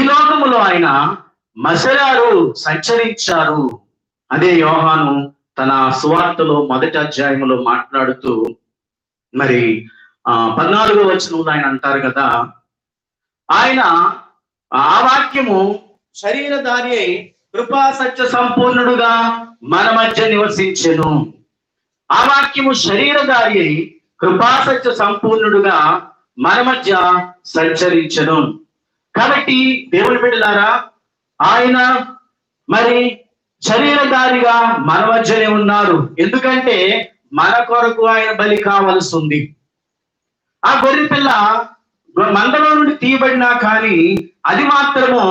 లోకములో ఆయన మసలారు, సంచరించారు. అదే యోహాను తన సువార్తలో 1వ అధ్యాయంలో మాట్లాడుతూ మరి 14వ వచనంలో ఆయన అంటారు కదా, ఆయన ఆ వాక్యము శరీరధారి అయి కృపా సత్య సంపూర్ణుడుగా మన మధ్య నివసించెను. ఆ వాక్యము శరీరధారి అయి కృపా సత్య సంపూర్ణుడుగా మన మధ్య సంచరించెను. కాబట్టి దేవుని బిడ్డలారా, ఆయన మరి శరీరధారిగా మన మధ్యనే ఉన్నారు. ఎందుకంటే మన కొరకు ఆయన బలి కావలసి ఉంది. ఆ గొర్రె పిల్ల మందలో నుండి తీయబడినా కానీ అది మాత్రము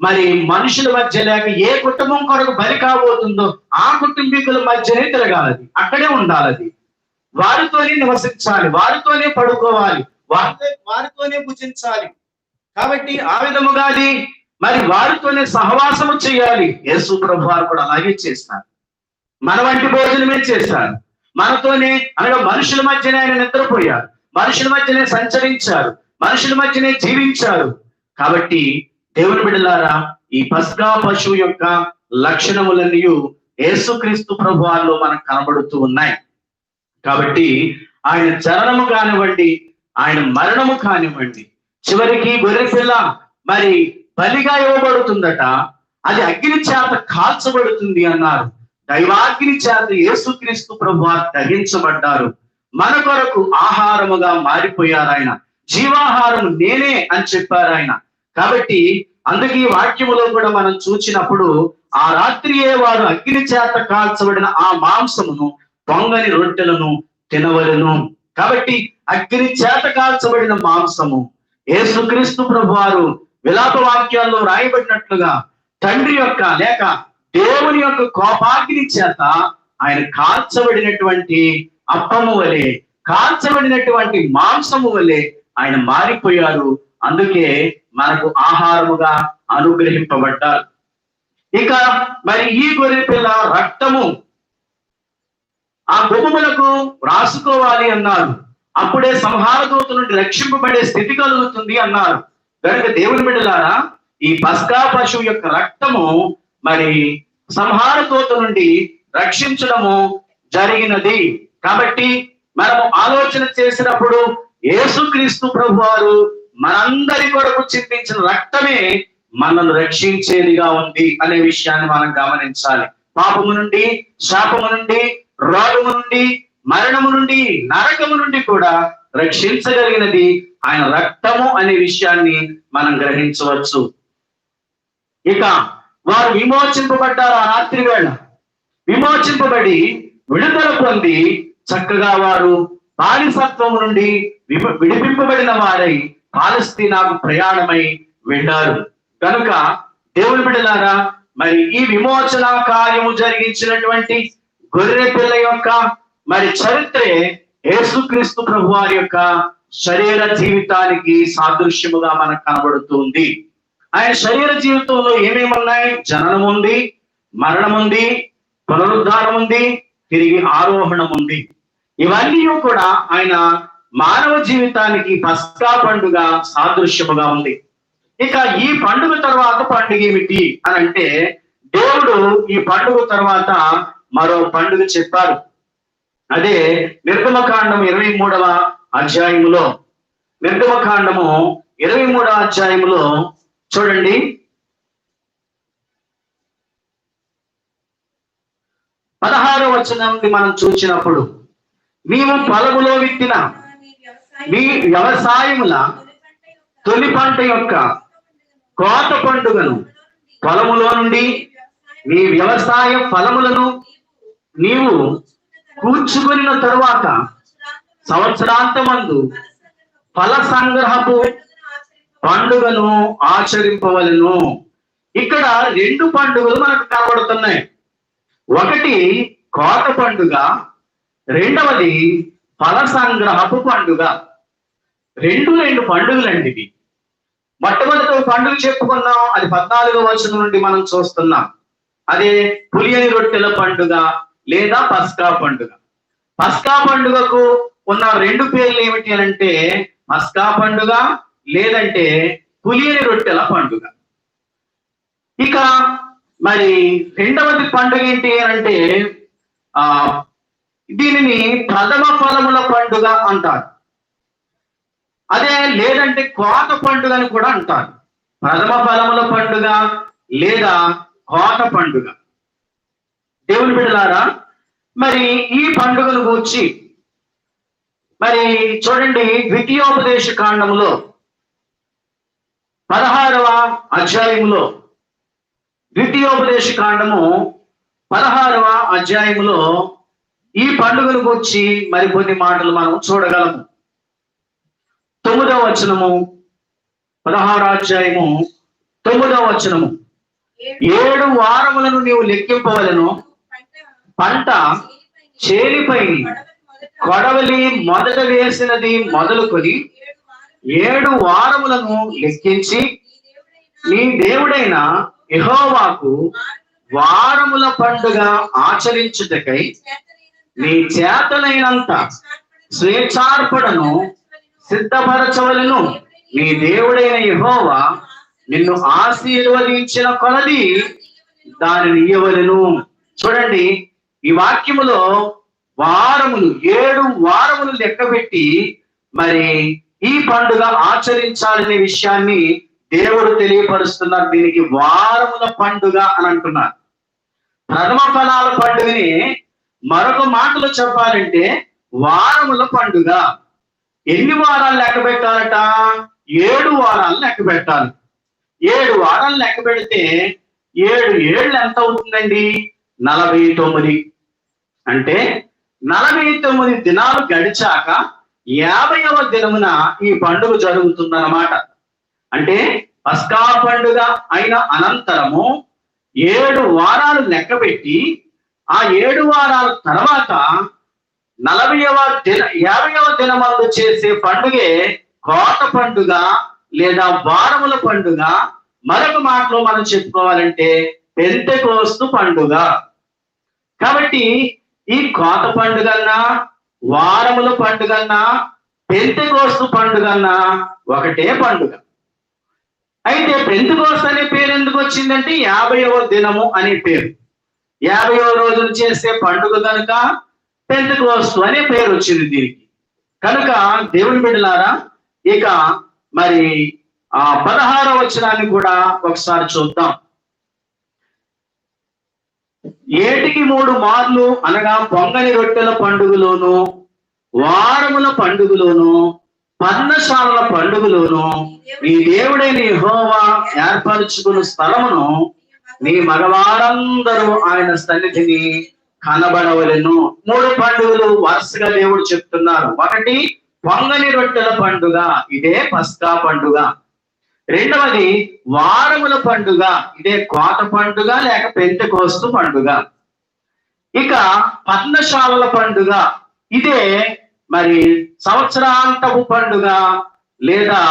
మరి మనుషుల మధ్య లేక ఏ కుటుంబం కొరకు బలి కాబోతుందో ఆ కుటుంబీకుల మధ్యనే తిరగాలి, అక్కడే ఉండాలి. వారితోనే నివసించాలి, వారితోనే పడుకోవాలి, వారితోనే భుజించాలి. కాబట్టి ఆ విధముగా అది మరి వారితోనే సహవాసము చేయాలి. యేసు ప్రభు వారు కూడా అలాగే చేస్తారు. మన వంటి భోజనమే చేశారు, మనతోనే అనగా మనుషుల మధ్యనే ఆయన నిద్రపోయారు, మనుషుల మధ్యనే సంచరించారు, మనుషుల మధ్యనే జీవించారు. కాబట్టి దేవుని బిడ్డలారా, ఈ పస్కా పశువు యొక్క లక్షణములన్నీ యేసుక్రీస్తు ప్రభువారిలో మనకు కనబడుతూ ఉన్నాయి. కాబట్టి ఆయన చరణము కానివ్వండి, ఆయన మరణము కానివ్వండి, చివరికి గొర్రెపిల్ల మరి బలిగా ఇవ్వబడుతుందట, అది అగ్ని చేత కాల్చబడుతుంది అన్నారు. దైవాగ్ని చేత యేసుక్రీస్తు ప్రభువారు దహించబడ్డారు. మన కొరకు ఆహారముగా మారిపోయారు ఆయన. జీవాహారం నేనే అని చెప్పారు ఆయన. కాబట్టి అందుకే ఈ వాక్యములో కూడా మనం చూచినప్పుడు ఆ రాత్రియే వారు అగ్ని చేత కాల్చబడిన ఆ మాంసమును పొంగని రొట్టెలను తినవలెను. కాబట్టి అగ్ని చేత కాల్చబడిన మాంసము యేసుక్రీస్తు ప్రభువారు విలాప వాక్యాల్లో రాయబడినట్లుగా తండ్రి యొక్క లేక దేవుని యొక్క కోపాగ్ని చేత ఆయన కాల్చబడినటువంటి అప్పము వలె, కాల్చబడినటువంటి మాంసము వలె ఆయన మారిపోయారు. అందుకే మనకు ఆహారముగా అనుగ్రహింపబడ్డారు. ఇక మరి ఈ గొర్రె పిల్ల రక్తము ఆ గుమ్మములకు రాసుకోవాలి అన్నారు. అప్పుడే సంహార దూత నుండి రక్షింపబడే స్థితి కలుగుతుంది అన్నారు. కనుక దేవుని బిడ్డలారా, ఈ పస్కా పశువు యొక్క రక్తము మరి సంహార దూత నుండి రక్షించడము జరిగినది. కాబట్టి మనము ఆలోచన చేసినప్పుడు యేసుక్రీస్తు ప్రభువారు మనందరి కొరకు చిందించిన రక్తమే మనల్ని రక్షించేదిగా ఉంది అనే విషయాన్ని మనం గమనించాలి. పాపము నుండి, శాపము నుండి, రోగము నుండి, మరణము నుండి, నరకము నుండి కూడా రక్షించగలిగినది ఆయన రక్తము అనే విషయాన్ని మనం గ్రహించవచ్చు. ఇక వారు విమోచింపబడ్డారు. ఆ రాత్రి వేళ విమోచింపబడి విడుదల పొంది చక్కగా వారు బానిసత్వము నుండి విడిపింపబడిన వారై పాలస్తీనాకు ప్రయాణమై వెళ్ళారు. కనుక దేవుని బిడ్డలారా, మరి ఈ విమోచన కార్యము జరిగించినటువంటి గొర్రె పిల్ల యొక్క మరి చరిత్రే యేసుక్రీస్తు ప్రభువారి యొక్క శరీర జీవితానికి సాదృశ్యముగా మనకు కనబడుతుంది. ఆయన శరీర జీవితంలో ఏమేమి ఉన్నాయి? జననం ఉంది, మరణం ఉంది, పునరుద్ధానం ఉంది, తిరిగి ఆరోహణం ఉంది. ఇవన్నీ కూడా ఆయన మానవ జీవితానికి పస్కా పండుగ సాదృశ్యముగా ఉంది. ఇక ఈ పండుగ తర్వాత పండుగ ఏమిటి అని అంటే, దేవుడు ఈ పండుగ తర్వాత మరో పండుగ చెప్పారు. అదే నిర్గమకాండం 23వ అధ్యాయములో, నిర్గమకాండము 23వ అధ్యాయములో చూడండి, 16వ వచనం మనం చూసినప్పుడు, నీవు పొలములో విత్తిన నీ వ్యవసాయముల తొలి పంట యొక్క కోత పండుగను, పొలములో నుండి నీ వ్యవసాయ ఫలములను నీవు కూర్చుకొనిన తరువాత సంవత్సరాంతమందు ఫల సంగ్రహపు పండుగను ఆచరింపవలెను. ఇక్కడ రెండు పండుగలు మనకు కనబడుతున్నాయి. ఒకటి కోత పండుగ, రెండవది ఫల సంగ్రహపు పండుగ. రెండు పండుగలండి ఇవి. మొట్టమొదటి పండుగ చెప్పుకున్నాం, అది 14వ వచనం నుండి మనం చూస్తున్నాం. అదే పులియని రొట్టెల పండుగ లేదా పస్కా పండుగ. పస్కా పండుగకు ఉన్న రెండు పేర్లు ఏమిటి అని అంటే, పస్కా పండుగ లేదంటే పులియని రొట్టెల పండుగ. ఇక మరి రెండవది పండుగ ఏంటి అని అంటే, దీనిని ప్రథమ ఫలముల పండుగ అంటారు. అదే లేదంటే కోత పండుగ అని కూడా అంటారు. ప్రథమ ఫలముల పండుగ లేదా కోత పండుగ. దేవుని బిడ్డలారా, మరి ఈ పండుగను గూర్చి మరి చూడండి, ద్వితీయోపదేశ కాండములో 16వ అధ్యాయములో, ద్వితీయోపదేశ కాండము 16వ అధ్యాయములో ఈ పండుగను గూర్చి మరి కొన్ని మాటలు మనం చూడగలము. 9వ వచనము, 16వ అధ్యాయము 9వ వచనము, 7 వారములను నీవు లెక్కింపవలెను, పంట చేలిపై కొడవలి మొదట వేసినది మొదలుకొని 7 వారములను లెక్కించి నీ దేవుడైన యెహోవాకు వారముల పండుగ ఆచరించుటకై నీ చేతనైనంత స్వేచ్ఛార్పణను సిద్ధపరచవలను. నీ దేవుడైన యెహోవా నిన్ను ఆశీర్వదించిన కొలది దానిని ఇయ్యవలెను. చూడండి, ఈ వాక్యములో వారములు 7 వారములు లెక్కబెట్టి మరి ఈ పండుగ ఆచరించాలనే విషయాన్ని దేవుడు తెలియపరుస్తున్నారు. దీనికి వారముల పండుగ అని అంటున్నారు. ప్రథమ ఫలాల పండుగని మరొక మాటలో చెప్పాలంటే వారముల పండుగ. ఎన్ని వారాలు లెక్క పెట్టాలట? 7 వారాలు లెక్క పెట్టాలి. 7 వారాలు లెక్క పెడితే 7 ఏళ్ళు ఎంత అవుతుందండి? 49. అంటే 49 దినాలు గడిచాక 50వ దినమున ఈ పండుగ జరుగుతుందన్నమాట. అంటే పస్కా పండుగ అయిన అనంతరము 7 వారాలు లెక్కబెట్టి ఆ 7 వారాల తర్వాత 50వ దినమందు చేసే పండుగే కోత పండుగ లేదా వారముల పండుగ. మరొక మాటలో మనం చెప్పుకోవాలంటే పెంతెకోస్తు పండుగ. కాబట్టి ఈ కోత పండుగన్నా, వారముల పండుగన్నా, పెంతెకోస్తు పండుగన్నా ఒకటే పండుగ. అయితే పెంతెకోస్తు అనే పేరు ఎందుకు వచ్చిందంటే 50వ దినము అనే పేరు. 50వ రోజులు చేసే పండుగ కనుక పెంతెకోస్తు అనే పేరు వచ్చింది దీనికి. కనుక దేవుని బిడ్డలారా, ఇక మరి 16వ వచనాన్ని కూడా ఒకసారి చూద్దాం. ఏటికి 3 మార్లు అనగా పొంగని రొట్టెల పండుగలోను, వారముల పండుగలోను, పర్ణశాలల పండుగలోను నీ దేవుడైన యెహోవా ఏర్పరచుకున్న స్థలమును నీ మగవారందరూ ఆయన సన్నిధిని కనబడవలెను. 3 పండుగలు వరుసగా దేవుడు చెప్తున్నారు. ఒకటి పొంగని రొట్టెల పండుగ, ఇదే పస్కా పండుగ. రెండవది వారముల పండుగ, ఇదే కోత పండుగ లేక పెంతెకోస్తు పండుగ. ఇక పర్ణశాలల పండుగ, ఇదే మరి సంవత్సరాంతపు పండుగ లేదా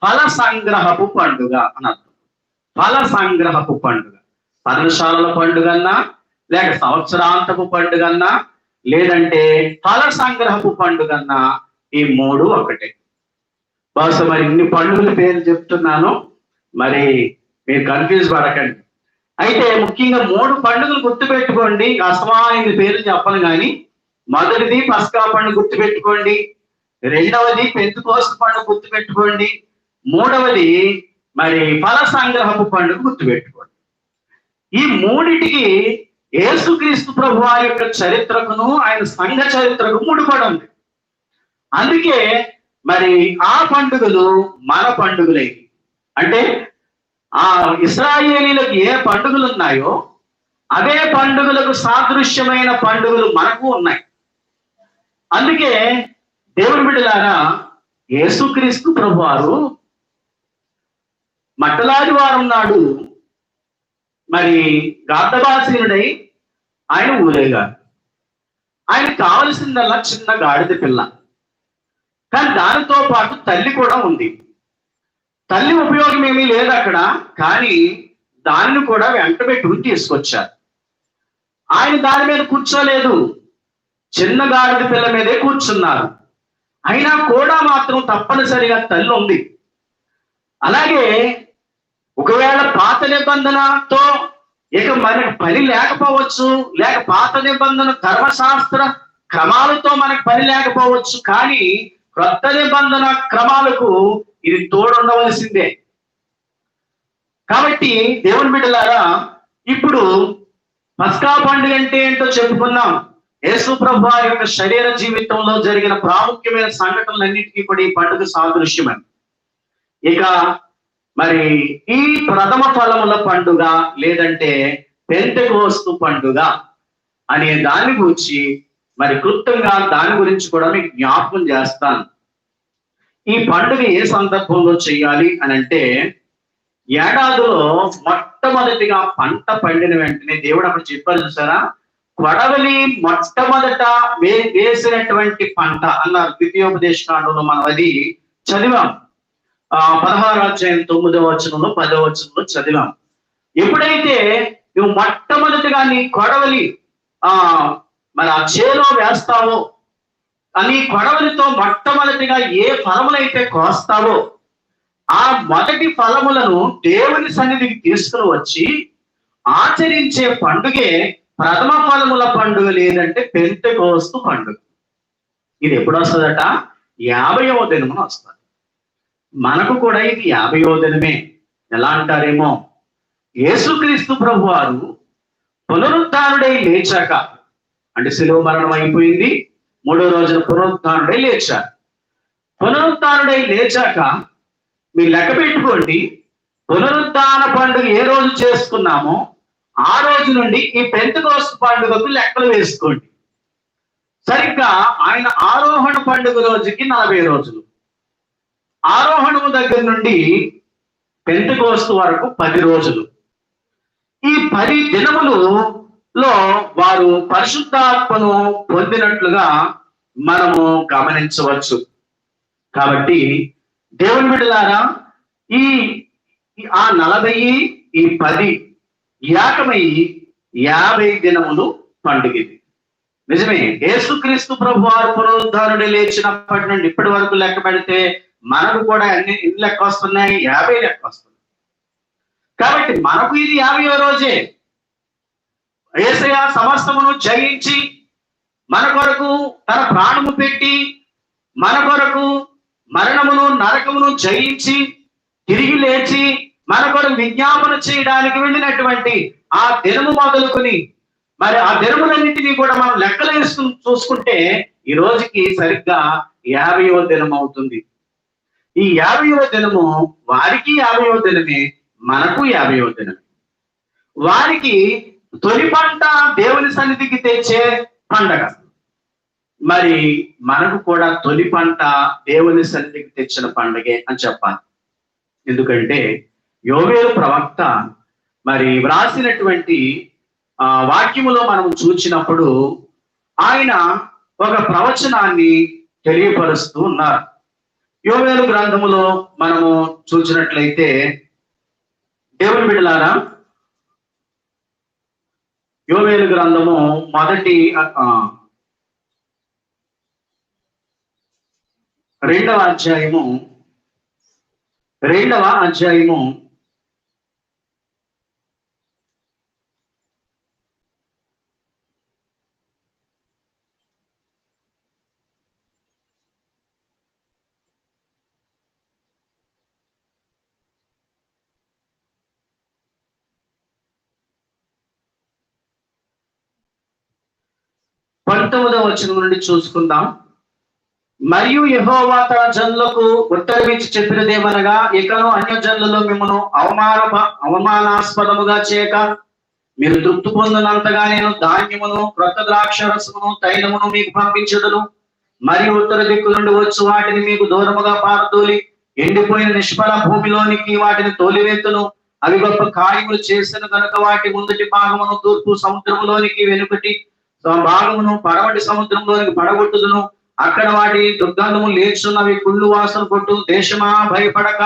ఫల సంగ్రహపు పండుగ అని అర్థం. ఫల సంగ్రహపు పండుగ. పర్ణశాలల పండుగన్నా లేక సంవత్సరాంతపు పండుగన్నా లేదంటే ఫల సంగ్రహపు పండుగన్నా, ఈ 3 ఒకటే. బహుశా మరి ఇన్ని పండుగల పేర్లు చెప్తున్నాను, మరి మీరు కన్ఫ్యూజ్ పడకండి. అయితే ముఖ్యంగా 3 పండుగలు గుర్తుపెట్టుకోండి. అసమానమైన పేర్లు చెప్పను కానీ, మొదటిది పస్కా పండుగ గుర్తుపెట్టుకోండి, రెండవది పెంతెకోస్తు పండుగ గుర్తుపెట్టుకోండి, మూడవది మరి ఫల సంగ్రహపు పండుగ గుర్తుపెట్టుకోండి. ఈ 3టికి యేసుక్రీస్తు ప్రభు వారి యొక్క చరిత్రకును ఆయన సంఘ చరిత్రకు ముడిపడి ఉంది. అందుకే మరి ఆ పండుగలు మన పండుగలే. అంటే ఆ ఇశ్రాయేలీలకు ఏ పండుగలు ఉన్నాయో అవే పండుగలకు సాదృశ్యమైన పండుగలు మనకు ఉన్నాయి. అందుకే దేవుని బిడ్డలారా, యేసుక్రీస్తు ప్రభువారు మట్టలాది వారం నాడు మరి గార్ధబాసీనుడై ఆయన ఊరేగాడు. ఆయనకు కావలసిందల్లా చిన్న గాడిద పిల్ల. కానీ దానితో పాటు తల్లి కూడా ఉంది. తల్లి ఉపయోగం ఏమీ లేదు అక్కడ, కానీ దానిని కూడా వెంట పెట్టుకుని తీసుకొచ్చారు. ఆయన దాని మీద కూర్చోలేదు, చిన్న గాడిద పిల్ల మీదే కూర్చున్నారు. అయినా కూడా మాత్రం తప్పనిసరిగా తల్లి ఉంది. అలాగే ఒకవేళ పాత నిబంధనతో ఇక మనకు పని లేకపోవచ్చు, లేక పాత నిబంధన ధర్మశాస్త్ర క్రమాలతో మనకు పని లేకపోవచ్చు, కానీ క్రొత్త నిబంధన క్రమాలకు ఇది తోడుండవలసిందే. కాబట్టి దేవుని బిడ్డలారా, ఇప్పుడు పస్కా పండుగ అంటే ఏంటో చెప్పుకున్నాం. యేసు ప్రభు వారి యొక్క శరీర జీవితంలో జరిగిన ప్రాముఖ్యమైన సంఘటనలన్నిటికీ కూడా ఈ పండుగ సాదృశ్యమని. ఇక మరి ఈ ప్రథమ ఫలముల పండుగ లేదంటే పెంతెకోస్తు పండుగ అనే దాని గురించి మరి క్లుప్తంగా దాని గురించి కూడా మీకు జ్ఞాపకం చేస్తాను. ఈ పండుగ ఏ సందర్భంలో చేయాలి అని అంటే, ఏడాదిలో మొట్టమొదటిగా పంట పండిన వెంటనే దేవుడు అక్కడ చెప్పారు చూసారా, కొడవలి మొట్టమొదట వేసినటువంటి పంట అన్నారు. ద్వితీయోపదేశ కాండంలో మనం అది చదివాం. 16వ అధ్యాయం 9వ వచనంలో 10వ వచనంలో చదివాం. ఎప్పుడైతే నువ్వు మొట్టమొదటిగా నీ కొడవలి మరి ఆ చేలో వేస్తావో, అని కొడవలితో మొట్టమొదటిగా ఏ ఫలములైతే కోస్తావో ఆ మొదటి ఫలములను దేవుని సన్నిధికి తీసుకుని వచ్చి ఆచరించే పండుగే ప్రథమ ఫలముల పండుగ, లేదంటే పెంతెకోస్తు పండుగ. ఇది ఎప్పుడు వస్తుందట? 50వ దినమున వస్తుంది. మనకు కూడా ఇది 50వ దినమే. ఎలా అంటారేమో, యేసుక్రీస్తు ప్రభు వారు పునరుద్ధానుడై లేచాక, అంటే శిలువ మరణం అయిపోయింది, 3వ రోజున పునరుద్ధానుడై లేచారు. పునరుద్ధానుడై లేచాక మీరు లెక్క పెట్టుకోండి, పునరుద్ధాన పండుగ ఏ రోజు చేసుకున్నామో ఆ రోజు నుండి ఈ పెంతెకోస్తు పండుగకు లెక్కలు వేసుకోండి. సరిగ్గా ఆయన ఆరోహణ పండుగ రోజుకి 40 రోజులు, ఆరోహణము దగ్గర నుండి పెంతెకోస్తు వరకు 10 రోజులు. ఈ 10 దినములలో వారు పరిశుద్ధాత్మను పొందినట్లుగా మనము గమనించవచ్చు. కాబట్టి దేవుని బిడ్డలారా, ఈ ఆ 40 ఈ 10 ఏకమై 50 దినములు పండుగ. నిజమే, యేసుక్రీస్తు ప్రభు వారు పునరుద్ధానుడు లేచినప్పటి నుండి ఇప్పటి వరకు లెక్క పెడితే మనకు కూడా ఎన్ని లెక్క వస్తున్నాయి? 50 లెక్క వస్తుంది. కాబట్టి మనకు ఇది 50వ రోజే. యేసయ్య సమస్తమును జయించి మన కొరకు తన ప్రాణము పెట్టి, మన కొరకు మరణమును నరకమును జయించి తిరిగి లేచి మన కొరకు విజ్ఞాపన చేయడానికి వెళ్ళినటువంటి ఆ దినము మొదలుకొని, మరి ఆ దినములన్నింటినీ కూడా మనం లెక్కలు వేసుకుని చూసుకుంటే ఈ రోజుకి సరిగ్గా 50వ దినం అవుతుంది. ఈ 50వ దినము వారికి 50వ దినమే, మనకు 50వ దినమే. వారికి తొలి పంట దేవుని సన్నిధికి తెచ్చే పండగ, మరి మనకు కూడా తొలి పంట దేవుని సన్నిధికి తెచ్చిన పండగే అని చెప్పాలి. ఎందుకంటే యోవేలు ప్రవక్త మరి వ్రాసినటువంటి వాక్యములో మనం చూచినప్పుడు ఆయన ఒక ప్రవచనాన్ని తెలియపరుస్తూ ఉన్నారు. యోవేలు గ్రంథములో మనము చూసినట్లయితే, దేవుని బిడ్డలారా, యోవేలు గ్రంథము రెండవ అధ్యాయము 19వ వచనం నుండి చూసుకుందాం. మరియు యెహోవా తన జనులకు ఉత్తరమిచ్చి చెప్పినదేమనగా, ఇకను అన్యజనులలో మిమ్మను అవమానాస్పదముగా చేయక మీరు తృప్తి పొందినంతగా నేను ధాన్యమును, క్రొత్త ద్రాక్షరసమును, తైలమును మీకు పంపించదును. మరియు ఉత్తర దిక్కు నుండి వచ్చి వాటిని మీకు దూరముగా పారదోలి ఎండిపోయిన నిష్ఫల భూమిలోనికి వాటిని తోలివేతును. అవి గొప్ప కార్యములు చేసిన కనుక వాటి ముందుటి భాగమును తూర్పు సముద్రములోనికి, వెనుకటి భాగమును పడమటి సముద్రంలోనికి పడగొట్టుదును. అక్కడ వాటి దుర్గంధము లేచున్నవి కుళ్ళు వాసన కొట్టు. దేశమా, భయపడక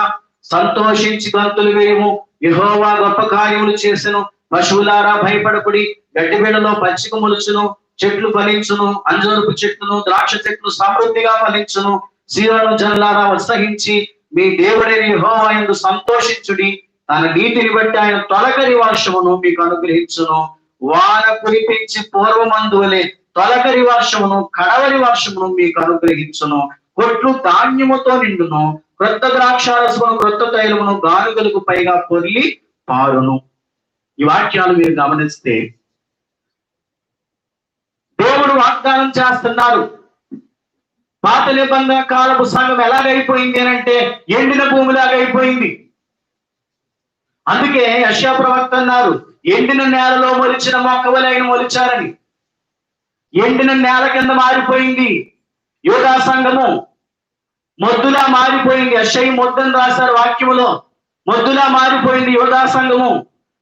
సంతోషించి గంతులు వేయము, యెహోవా గొప్ప కార్యములు చేసెను. పశువులారా భయపడకుడి, గడ్డి బీడలో పచ్చిక మొలుచును, చెట్లు ఫలించును, అంజూరపు చెట్లును ద్రాక్ష చెట్లు సమృద్ధిగా ఫలించును. సీయోను జనులారా ఉత్సహించి మీ దేవుడైన యెహోవా యందు సంతోషించుడి. తన నీతిని బట్టి ఆయన తొలకరి వర్షమును మీకు అనుగ్రహించును. వాన కురిపించి పూర్వమందువలే తొలకరి వర్షమును, కడవరి వర్షమును మీకు అనుగ్రహించును. కొట్లు ధాన్యముతో నిండును, క్రొత్త ద్రాక్షారసమును, క్రొత్త తైలమును గానుగలకు పైగా పొర్లి పారును. ఈ వాక్యాలు మీరు గమనిస్తే దేవుడు వాగ్దానం చేస్తున్నారు. పాత నిబంధన కాలపు సంఘం ఎలాగైపోయింది అంటే ఎండిన భూమిలాగా అయిపోయింది. అందుకే యెషయా ప్రవక్త అన్నారు, ఎండిన నేలలో మొలిచిన మొక్క వలె ఆయన మొలిచారని. ఎండిన నేల కింద మారిపోయింది యూదా సంఘము, మొద్దులా మారిపోయింది. యెషయా మొద్దని రాశారు వాక్యములో, మొద్దులా మారిపోయింది యూదా సంఘము.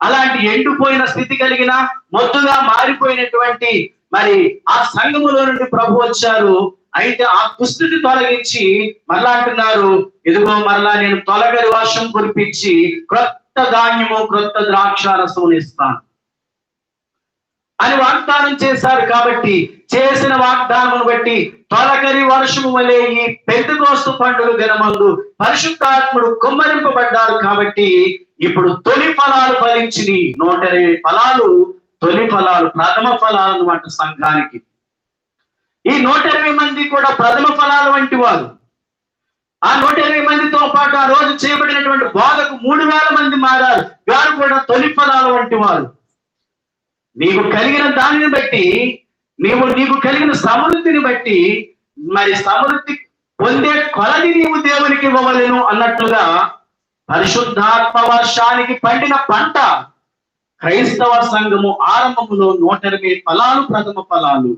అలాంటి ఎండిపోయిన స్థితి కలిగిన మొద్దుగా మారిపోయినటువంటి మరి ఆ సంఘములో నుండి ప్రభు వచ్చారు. అయితే ఆ దుస్థితి తొలగించి మరలా అంటున్నారు, ఇదిగో మరలా నేను తొలగరి వర్షం కురిపించి క్రొత్త ధాన్యము, క్రొత్త ద్రాక్షారసమును ఇస్తాను. అని వాగ్దానం చేశారు. కాబట్టి చేసిన వాగ్దానమును బట్టి తొలకరి వర్షము వలె ఈ పెంతెకోస్తు పండుగ దినమందు పరిశుద్ధాత్ముడు కుమ్మరింపబడ్డారు. కాబట్టి ఇప్పుడు తొలి ఫలాలు ఫలించిని. 120 ఫలాలు తొలి ఫలాలు, ప్రథమ ఫలాలు అన్నమాట సంఘానికి. ఈ 120 మంది కూడా ప్రథమ ఫలాలు వంటి వారు. ఆ 120 మందితో పాటు ఆ రోజు చేయబడినటువంటి బోధకు 3000 మంది మారారు. వారు కూడా తొలి ఫలాలు వంటి వారు. నీకు కలిగిన దానిని బట్టి, నీకు కలిగిన సమృద్ధిని బట్టి, మరి సమృద్ధి పొందే కొలది నీవు దేవునికి ఇవ్వవలెను అన్నట్లుగా పరిశుద్ధాత్మ వర్షానికి పండిన పంట క్రైస్తవ సంఘము ఆరంభములో 120 ఫలాలు ప్రథమ ఫలాలు,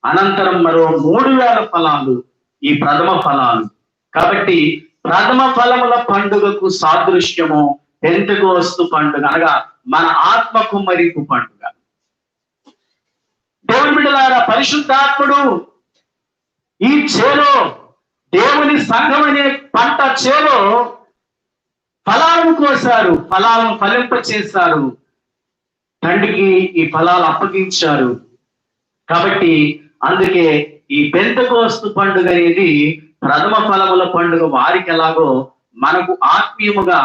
అనంతరం మరో 3000 ఫలాలు ఈ ప్రథమ ఫలాలు. కాబట్టి ప్రథమ ఫలముల పండుగకు సాదృశ్యము పెంతెకోస్తు పండుగ, అనగా మన ఆత్మ కుమ్మరింపు పండుగ. దేవుని బిడ్డలారా, పరిశుద్ధాత్ముడు ఈ చేలో, దేవుని సంఘం అనే పంట చేలో ఫలాలను కోసారు, ఫలాలను ఫలింప చేశారు, తండ్రికి ఈ ఫలాలు అప్పగించారు. కాబట్టి అందుకే ఈ పెంతెకోస్తు పండుగ అనేది ప్రథమ ఫలముల పండుగ. వారికి ఎలాగో మనకు ఆత్మీయముగా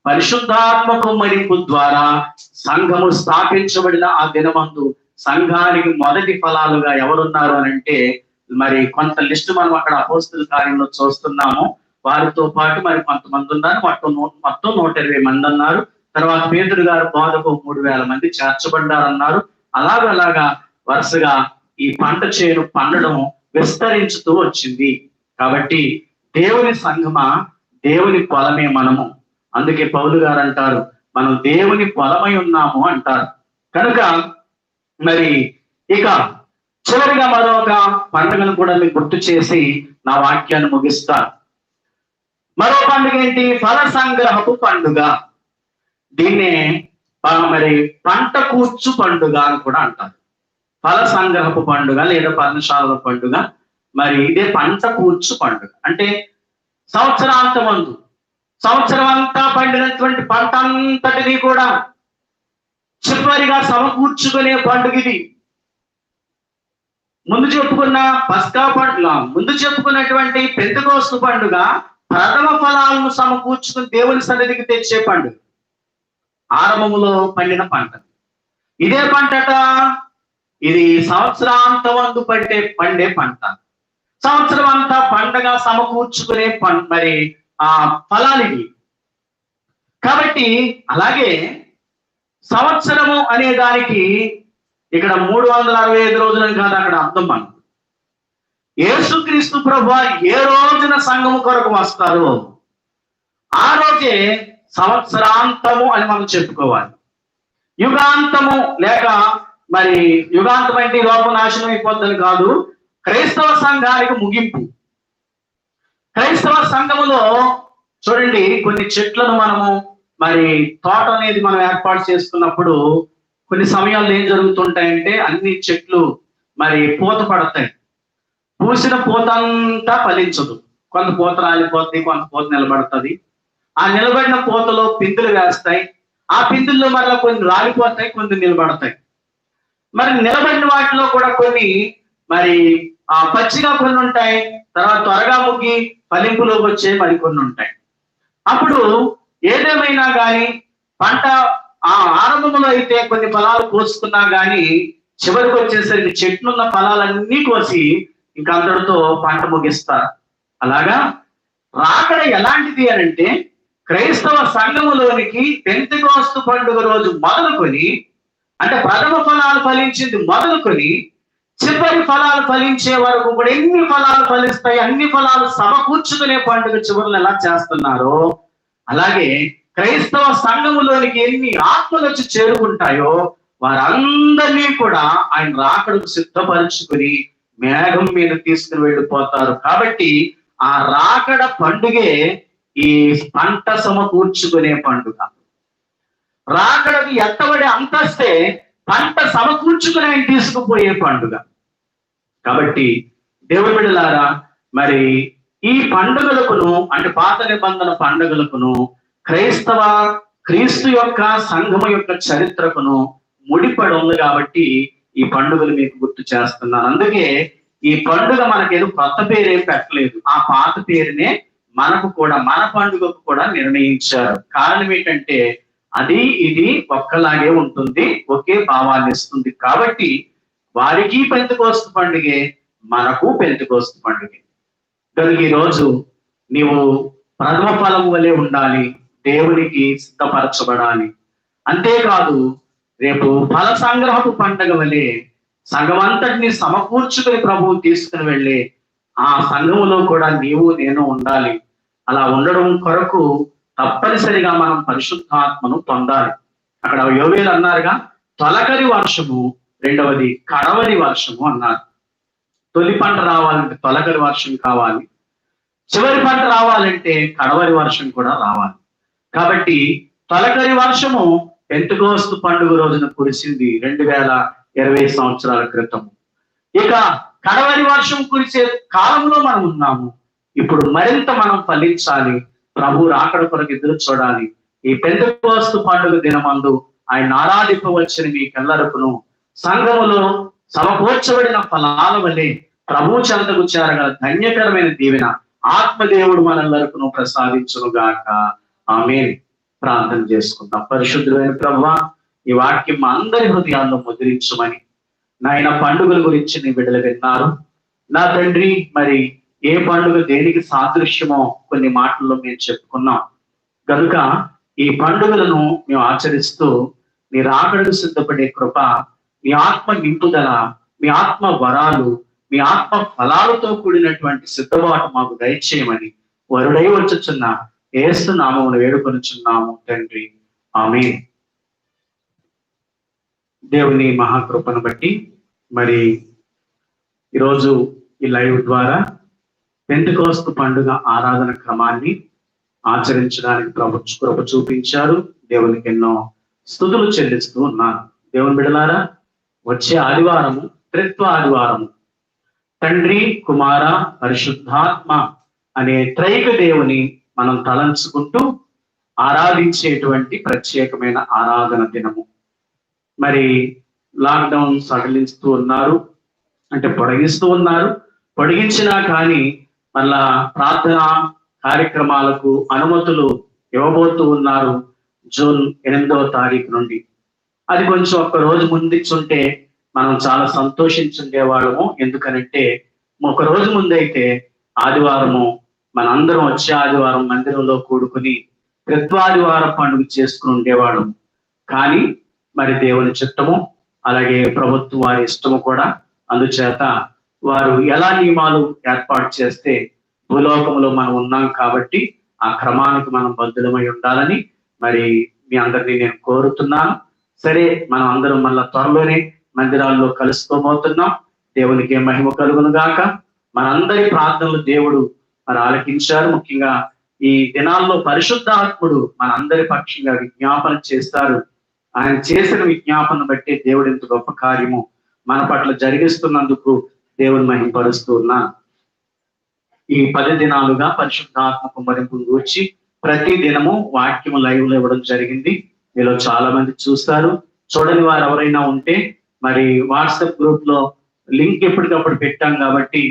పరిశుద్ధాత్మ కుమ్మరింపు ద్వారా సంఘము స్థాపించబడిన ఆ దినమందు సంఘానికి మొదటి ఫలాలుగా ఎవరున్నారు అని అంటే, మరి కొంత లిస్టు మనం అక్కడ అపోస్తుల కార్యంలో చూస్తున్నాము. వారితో పాటు మరి కొంతమంది ఉన్నారు. మొత్తం 120 మంది అన్నారు. తర్వాత పేతురు గారు బోధకు 3000 మంది చేర్చబడ్డారన్నారు. అలాగా వరుసగా ఈ పంట చేను పండడం విస్తరించుతూ వచ్చింది. కాబట్టి దేవుని సంఘమా, దేవుని పొలమే మనము. అందుకే పౌలు గారు అంటారు, మనం దేవుని పొలమై ఉన్నాము అంటారు. కనుక మరి ఇక చివరిగా మరొక పండుగను కూడా మీకు గుర్తు చేసి నా వాక్యాన్ని ముగిస్తాను. మరో పండుగ ఏంటి? ఫల సంగ్రహపు పండుగ. దీన్నే మరి పంట కూర్చు పండుగ అని కూడా అంటారు. ఫల సంగ్రహపు పండుగ లేదా పర్ణశాలల పండుగ. మరి ఇదే పంట కూర్చు పండుగ. అంటే సంవత్సరాంతమందు సంవత్సరం అంతా పండినటువంటి పంట అంతటిని కూడా చివరిగా సమకూర్చుకునే పండుగ ఇది. ముందు చెప్పుకున్న పస్కా పండుగ, ముందు చెప్పుకున్నటువంటి పెంతెకోస్తు పండుగ ప్రథమ ఫలాలను సమకూర్చుకుని దేవుని సన్నిధికి తెచ్చే పండుగ, ఆరంభములో పండిన పంట. ఇదే పంటట ఇది సంవత్సరాంతమందు పండే పంట. సంవత్సరం అంతా పండగ సమకూర్చుకునే మరి ఆ ఫలాలు ఇవి. కాబట్టి అలాగే సంవత్సరము అనే దానికి ఇక్కడ 365 రోజులని కాదు అక్కడ అర్థం. మనం యేసుక్రీస్తు ప్రభువు ఏ రోజున సంఘము కొరకు వస్తారో ఆ రోజే సంవత్సరాంతము అని మనం చెప్పుకోవాలి. యుగాంతము లేక మరి యుగాంతం అంటే లోపల నాశనం అయిపోద్దని కాదు, క్రైస్తవ సంఘానికి ముగింపు. క్రైస్తవ సంఘములో చూడండి, కొన్ని చెట్లను మనము మరి తోట అనేది మనం ఏర్పాటు చేసుకున్నప్పుడు కొన్ని సమయాల్లో ఏం జరుగుతుంటాయంటే అన్ని చెట్లు మరి పూత పడతాయి. పూసిన పూత అంతా ఫలించదు. కొంత పూత రాలిపోతుంది, కొంత పూత నిలబడుతుంది. ఆ నిలబడిన పూతలో పిందులు వేస్తాయి. ఆ పిందుల్లో మళ్ళీ కొన్ని రాలిపోతాయి, కొన్ని నిలబడతాయి. మరి నిలబడిన వాటిలో కూడా కొన్ని మరి పచ్చిగా కొన్ని ఉంటాయి, తర్వాత త్వరగా ముగ్గి ఫలింపులోకి వచ్చే మరికొన్ని ఉంటాయి. అప్పుడు ఏదేమైనా కానీ పంట ఆరంభంలో అయితే కొన్ని ఫలాలు కోసుకున్నా కానీ చివరికి వచ్చేసరికి చెట్లున్న ఫలాలన్నీ కోసి ఇంకా అందరితో పంట ముగిస్తారు. అలాగా రాకడ ఎలాంటిది అని అంటే, క్రైస్తవ సంఘములోనికి పెంతెకోస్తు పండుగ రోజు మొదలుకొని, అంటే ప్రథమ ఫలాలు ఫలించింది మొదలుకొని చివరి ఫలాలు ఫలించే వరకు కూడా ఎన్ని ఫలాలు ఫలిస్తాయి, అన్ని ఫలాలు సమకూర్చుకునే పండుగ చివరిలో ఎలా చేస్తున్నారో అలాగే క్రైస్తవ సంఘములోనికి ఎన్ని ఆత్మలు వచ్చి చేరుకుంటాయో వారందరినీ కూడా ఆయన రాకడకు సిద్ధపరుచుకుని మేఘం మీద తీసుకుని వెళ్ళిపోతారు. కాబట్టి ఆ రాకడ పండుగే ఈ పంట సమకూర్చుకునే పండుగ. రాకడకు ఎత్తబడే అంతస్తే పంట సమకూర్చుకుని ఆయన తీసుకుపోయే పండుగ. కాబట్టి దేవుని బిడ్డలారా, మరి ఈ పండుగలకును అంటే పాత నిబంధన పండుగలకును క్రీస్తు యొక్క సంఘము యొక్క చరిత్రకును ముడిపడి ఉంది. కాబట్టి ఈ పండుగలు మీకు గుర్తు చేస్తున్నాను. అందుకే ఈ పండుగ మనకేదో కొత్త పేరేం పెట్టలేదు, ఆ పాత పేరునే మనకు కూడా, మన పండుగకు కూడా నిర్ణయించారు. కారణం ఏంటంటే అది ఇది ఒక్కలాగే ఉంటుంది, ఒకే భావాన్ని ఇస్తుంది. కాబట్టి వారికి పెంతెకోస్తు పండుగే, మనకు పెంతెకోస్తు పండుగే. కనుక ఈ రోజు నీవు ప్రథమ ఫలం వలె ఉండాలి, దేవునికి సిద్ధపరచబడాలి. అంతేకాదు రేపు ఫల సంగ్రహపు పండుగ వలె సంఘమంతటిని సమకూర్చుకుని ప్రభువు తీసుకుని వెళ్ళి ఆ సంఘములో కూడా నీవు నేను ఉండాలి. అలా ఉండడం కొరకు తప్పనిసరిగా మనం పరిశుద్ధాత్మను పొందాలి. అక్కడ యోవేలు అన్నారుగా, తొలకరి వర్షము, రెండవది కడవరి వర్షము అన్నారు. తొలి పంట రావాలంటే తొలకరి వర్షం కావాలి, చివరి పంట రావాలంటే కడవరి వర్షం కూడా రావాలి. కాబట్టి తొలకరి వర్షము పెంతెకోస్తు పండుగ రోజున కురిసింది 2020 సంవత్సరాల క్రితం. ఇక కడవరి వర్షం కురిసే కాలంలో మనం ఉన్నాము. ఇప్పుడు మరింత మనం ఫలించాలి, ప్రభు రాకడ కొరకు ఎదురు చూడాలి. ఈ పెంతెకోస్తు పండుగ దినమందు ఆయన ఆరాధింపవచ్చిన మీకెల్లరకును సంఘములో సమకూర్చబడిన ఫలాల వలె ప్రభు చెంతకు చేరగల ధన్యకరమైన దీవెన ఆత్మదేవుడు మనెల్లరకును ప్రసాదించును గాక. ఆమేన్. ప్రార్థన చేసుకుందాం. పరిశుద్ధులైన ప్రభువా, ఈ వాక్యం మా అందరి హృదయాల్లో ముద్రించమని. నాయన పండుగల గురించి నీ బిడ్డలు విన్నారు నా తండ్రి. మరి ఏ పండుగ దేనికి సాదృశ్యమో కొన్ని మాటల్లో మేము చెప్పుకున్నాం కనుక ఈ పండుగలను మేము ఆచరిస్తూ నీ రాకడకు సిద్ధపడే కృప, మీ ఆత్మ నింపుదల, మీ ఆత్మ వరాలు, మీ ఆత్మ ఫలాలతో కూడినటువంటి సిద్ధపాటు మాకు దయచేయమని వరుడై వచ్చుచున్న యేసు నామమును వేడుకొనుచున్నాము తండ్రి. ఆమేన్. దేవుని మహాకృపను బట్టి మరి ఈరోజు ఈ లైవ్ ద్వారా పెంతెకోస్తు పండుగ ఆరాధన క్రమాన్ని ఆచరించడానికి కృప చూపించారు. దేవునికి ఎన్నో స్తుతులు చెల్లిస్తూ ఉన్నాను. దేవుని బిడ్డలారా, వచ్చే ఆదివారము త్రిత్వ ఆదివారము, తండ్రి కుమార పరిశుద్ధాత్మ అనే త్రైక దేవుని మనం తలంచుకుంటూ ఆరాధించేటువంటి ప్రత్యేకమైన ఆరాధన దినము. మరి లాక్డౌన్ సడలిస్తూ ఉన్నారు, అంటే పొడిగిస్తూ ఉన్నారు. పొడిగించినా కానీ మళ్ళా ప్రార్థన కార్యక్రమాలకు అనుమతులు ఇవ్వబోతూ ఉన్నారు జూన్ 8వ తారీఖు నుండి. అది కొంచెం ఒక్క రోజు ముందించుంటే మనం చాలా సంతోషించుండేవాళ్ళము. ఎందుకనంటే ఒక రోజు ముందైతే ఆదివారము మనందరం వచ్చే ఆదివారం మందిరంలో కూడుకుని త్రిత్వాదివారం పండుగ చేసుకుని ఉండేవాళ్ళం. కానీ మరి దేవుని చిత్తము, అలాగే ప్రభుత్వం వారి ఇష్టము కూడా. అందుచేత వారు ఎలా నియమాలు ఏర్పాటు చేస్తే భూలోకంలో మనం ఉన్నాం కాబట్టి ఆ క్రమానికి మనం బద్ధులమై ఉండాలని మరి మీ అందరినీ నేను కోరుతున్నాను. సరే, మనం అందరం మళ్ళా త్వరలోనే మందిరాల్లో కలుసుకోబోతున్నాం. దేవునికి మహిమ కలుగును గాక. మనందరి ప్రార్థనలు దేవుడు మరి ఆలకించారు. ముఖ్యంగా ఈ దినాల్లో పరిశుద్ధాత్ముడు మనందరి పక్షంగా విజ్ఞాపన చేస్తారు. ఆయన చేసిన విజ్ఞాపన బట్టి దేవుడు ఎంత గొప్ప కార్యము మన పట్ల జరిగిస్తున్నందుకు దేవుని మహిమపరుస్తూ ఉన్నా. ఈ 10 దినాలుగా పరిశుద్ధాత్మ కుమ్మరింపును గూర్చి ప్రతి దినము వాక్యము లైవ్ లో ఇవ్వడం జరిగింది. మీలో చాలా మంది చూస్తారు. చూడని వారు ఎవరైనా ఉంటే మరి వాట్సాప్ గ్రూప్ లో లింక్ ఎప్పటికప్పుడు పెట్టాం కాబట్టి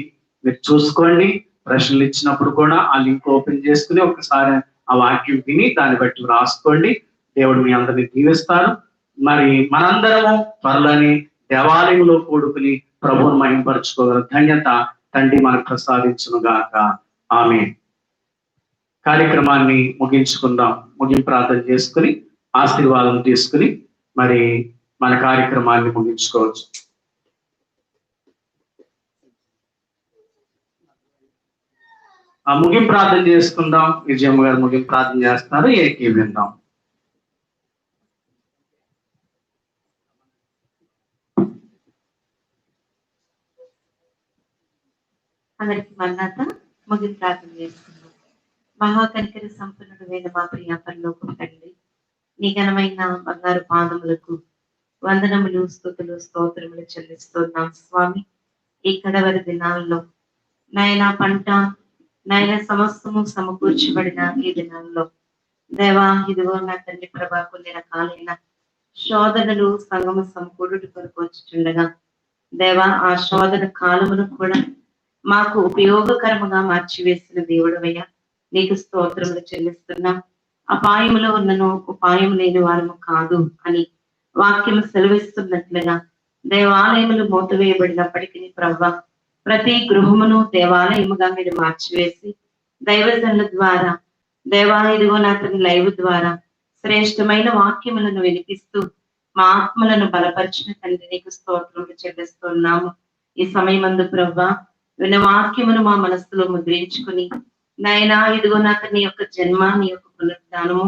మీరు చూసుకోండి. ప్రశ్నలు ఇచ్చినప్పుడు కూడా ఆ లింక్ ఓపెన్ చేసుకుని ఒకసారి ఆ వాక్యం విని దాన్ని బట్టి రాసుకోండి. దేవుడు మీ అందరినీ దీవిస్తారు. మరి మనందరము త్వరలోని దేవాలయంలో కూడుకుని ప్రభువును మహిమపరచుకోగల ధన్యత తండ్రి మనకు ప్రసాదించును గాక. ఆమేన్. కార్యక్రమాన్ని ముగించుకుందాం. ముగింపు ప్రార్థన చేసుకుని ఆశీర్వాదం తీసుకుని మరి మన కార్యక్రమాన్ని ముగించుకోవచ్చు. ఆ ముగింపు ప్రార్థన చేసుకుందాం. విజయమ్మ గారు ముగింపు ప్రార్థన చేస్తారు, ఏకీవిందాం. అందరికి మన్నాత ముగింపు ప్రార్థన చేసుకుందాం. మహాకనికర సంపన్నుడు అయిన మా ప్రియ పరలోకపు తండ్రి, నీ ఘనమైన బంగారు పాదములకు వందనములు, స్తుతులు, స్తోత్రములు చెల్లిస్తున్నాం స్వామి. ఈ కడవరి దినాల్లో నాయన పంట నాయన సమస్తము సమకూర్చబడిన ఈ దినాల్లో దేవా, ఇదిగో నా తండ్రి ప్రభా, కొన్ని రకాలైన శోధనలు సంగమ సమకూడుట కొరకు వచ్చుచుండగా దేవా, ఆ శోధన కాలమును కూడా మాకు ఉపయోగకరముగా మార్చివేసిన దేవుడవయ్యా, నీకు స్తోత్రములు చెల్లిస్తున్నాం. అపాయములో ఉన్నను ఉపాయం లేని వారము కాదు అని వాక్యము సెలవిస్తున్నట్లుగా దేవాలయములు మూతవేయబడినప్పటికీ ప్రవ్వ, ప్రతి గృహమును దేవాలయముగా మీరు మార్చివేసి దైవజనుల ద్వారా దేవా, ఇదిగో నా తండ్రి లైవ్ ద్వారా శ్రేష్టమైన వాక్యములను వినిపిస్తూ మా ఆత్మలను బలపరిచిన తండ్రి నీకు స్తోత్రములు చెల్లిస్తున్నాము. ఈ సమయమందు ప్రవ్వా, విన్న వాక్యమును మా మనస్సులో ముద్రించుకుని నైనా, ఇదిగో నాకు నీ యొక్క జన్మ, నీ యొక్క పునరుద్ధానము,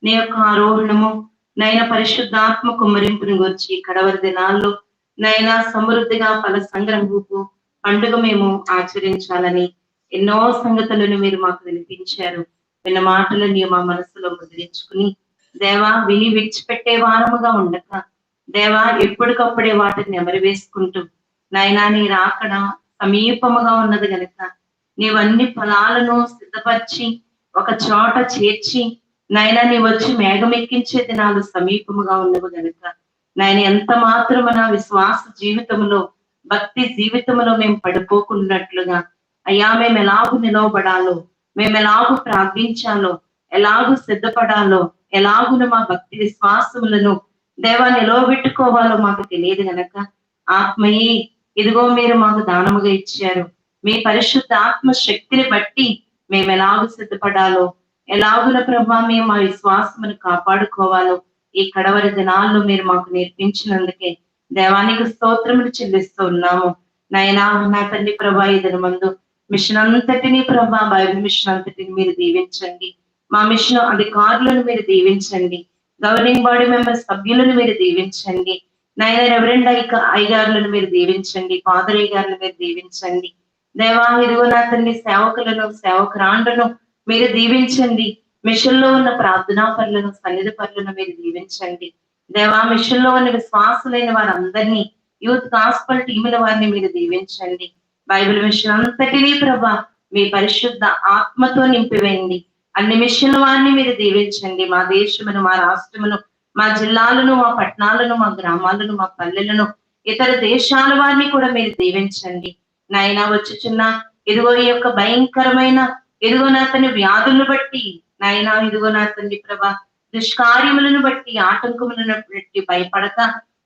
నీ యొక్క ఆరోహణము, నైనా పరిశుద్ధాత్మ కుమ్మరింపుని గురించి కడవరి దినాల్లో నైనా సమృద్ధిగా ఫల సంగ్రహపు పండుగ మేము ఆచరించాలని ఎన్నో సంగతులను మీరు మాకు వినిపించారు. విన్న మాటలని మా మనసులో ముద్రించుకుని దేవా, విని విడిచిపెట్టే వారముగా ఉండక దేవా, ఎప్పటికప్పుడే వాటిని నెమరు వేసుకుంటూ నైనా నీ రాకడ సమీపముగా ఉన్నది గనుక నీవన్ని ఫలాలను సిద్ధపరిచి ఒక చోట చేర్చి నైనా నీ వచ్చి మేఘం ఎక్కించే దినాలు సమీపముగా ఉన్నవి గనుక నాయన ఎంత మాత్రమున విశ్వాస జీవితంలో, భక్తి జీవితంలో మేము పడిపోకున్నట్లుగా అయ్యా, మేము ఎలాగూ నిలవబడాలో, మేము ఎలాగూ ప్రార్థించాలో, ఎలాగూ సిద్ధపడాలో, ఎలాగున మా భక్తి విశ్వాసములను దేవా నిలవబెట్టుకోవాలో మాకు తెలియదు గనక ఆత్మయే, ఇదిగో మీరు మాకు దానముగా ఇచ్చారు. మీ పరిశుద్ధ ఆత్మ శక్తిని బట్టి మేము ఎలాగూ సిద్ధపడాలో, ఎలాగున ప్రభా మేము మా విశ్వాసమును కాపాడుకోవాలో ఈ కడవరి దినాల్లో మీరు మాకు నేర్పించినందుకే దేవానికి స్తోత్రములు చెల్లిస్తూ ఉన్నాము. నాయనా, నా తండ్రి ప్రభా, ఈ దినమందు మిషన్ అంతటినీ ప్రభా, బైబిల్ మిషన్ అంతటిని మీరు దీవించండి. మా మిషన్ అధికారులను మీరు దీవించండి. గవర్నింగ్ బాడీ మెంబర్ సభ్యులను మీరు దీవించండి. నాయన రెవరెండ్ అయ్యగారులను మీరు దీవించండి. ఫాదర్ అయ్యగారులను మీరు దీవించండి. దేవా, ఇదిగో నా తండ్రి సేవకులను, సేవకురాండ్లను మీరు దీవించండి. మిషన్ లో ఉన్న ప్రార్థనా పరులను, సన్నిధి పరులను మీరు దీవించండి. దేవా, మిషన్ లో ఉన్న విశ్వాసులైన వారందరినీ, యూత్ గాస్పల్ టీముల వారిని మీరు దీవించండి. బైబిల్ మిషన్ అంతటినీ ప్రభా మీ పరిశుద్ధ ఆత్మతో నింపివేయండి. అన్ని మిషన్ల వారిని మీరు దీవించండి. మా దేశమును, మా రాష్ట్రమును, మా జిల్లాలను, మా పట్టణాలను, మా గ్రామాలను, మా పల్లెలను, ఇతర దేశాల వారిని కూడా మీరు దీవించండి. నాయన, వచ్చుచున్న ఇదిగో ఈ యొక్క భయంకరమైన ఇదిగో నా తండ్రి వ్యాధులను బట్టి, నాయన ఇదిగో నా తండ్రి ప్రభా దుష్కార్యములను బట్టి, ఆటంకములను బట్టి భయపడక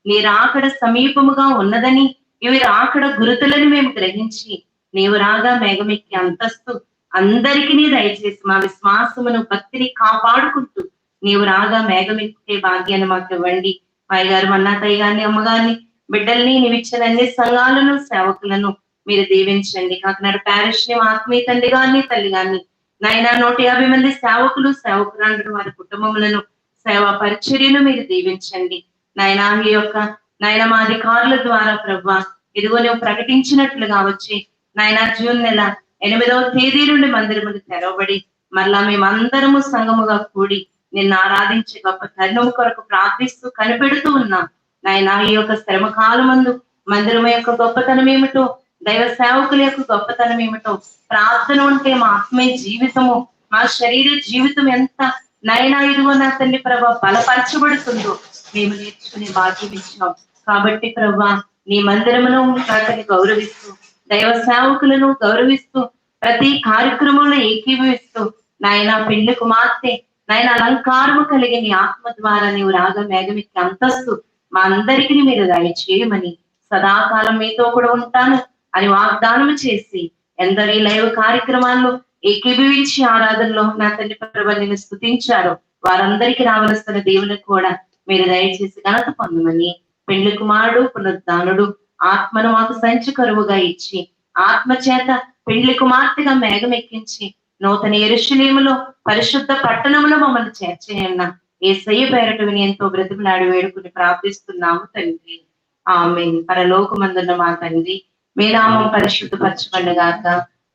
నీ రాకడ సమీపముగా ఉన్నదని, ఇవి రాకడ గురుతులని మేము గ్రహించి నీవు రాగా మేఘమెక్కి అంతస్తు అందరికీ దయచేసి మా విశ్వాసమును, భక్తిని కాపాడుకుంటూ నీవు రాగా మేఘమెక్కే భాగ్యాన్ని మాకు ఇవ్వండి. మాయ గారు, మన్నాతయ్య గారిని, అమ్మగారిని, బిడ్డల్ని, నీవిచ్చిన అన్ని సంఘాలను, సేవకులను మీరు దీవించండి. కాకినాడ ప్యారిష్ ని ఆత్మీయ తండ్రి గారిని, తల్లి గారిని, నాయన 150 మంది సేవకులు, సేవకురాండ్రు, వారి కుటుంబములను, సేవా పరిచర్యను మీరు దీవించండి. నాయన ఈ యొక్క నాయన మా అధికారుల ద్వారా ప్రభా, ఇదిగో నువ్వు ప్రకటించినట్లుగా వచ్చి నాయన జూన్ నెల 8వ తేదీ నుండి మందిరములు తెరవబడి మరలా మేమందరము సంఘముగా కూడి నిన్ను ఆరాధించే గొప్ప తరుణము కొరకు ప్రార్థిస్తూ కనిపెడుతూ ఉన్నాం. నాయన ఈ యొక్క శ్రమ కాలమందు మందిరం యొక్క గొప్పతనం ఏమిటో, దైవ సేవకుల యొక్క గొప్పతనం ఏమిటో, ప్రార్థన ఉంటే మా ఆత్మీయ జీవితము, మా శరీర జీవితం ఎంత నైనా ఇదిగో నా తండ్రి ప్రభా బలపరచబడుతుందో మేము నేర్చుకునే భాగ్యం ఇచ్చాం. కాబట్టి ప్రభా నీ మందిరమును నాతని గౌరవిస్తూ, దైవ సేవకులను గౌరవిస్తూ, ప్రతి కార్యక్రమంలో ఏకీభవిస్తూ నాయన పెళ్లి కుమార్తె నాయన అలంకారము కలిగి నీ ఆత్మ ద్వారా నీవు రాగా మేఘమెక్కి అంతస్తు మా అందరికీ మీరు దయచేయమని, సదాకాలం మీతో కూడా ఉంటాను అని వాగ్దానం చేసి ఎందరి లైవ్ కార్యక్రమాల్లో ఏకీభవించి ఆరాధనలో నా తండ్రి ప్రభు నిన్ను స్తుతించారు వారందరికీ రావలసిన దేవునికి కూడా మీరు దయచేసి ఘనత పొందమని, పెళ్లి కుమారుడు పునరుద్ధానుడు ఆత్మను మాకు సంచి కరువుగా ఇచ్చి ఆత్మ చేత పెళ్లి కుమార్తెగా మేఘం ఎక్కించి నూతన యెరూషలేములో పరిశుద్ధ పట్టణంలో మమ్మల్ని చేర్చేయన్న యేసయ్య పేరట విని ఎంతో బ్రతిమలాడి వేడుకుని ప్రార్థిస్తున్నాము తండ్రి, ఆమేన్. పరలోకమందున్న మా తండ్రి, మీ నామం పరిశుద్ధపరచబడుగాక,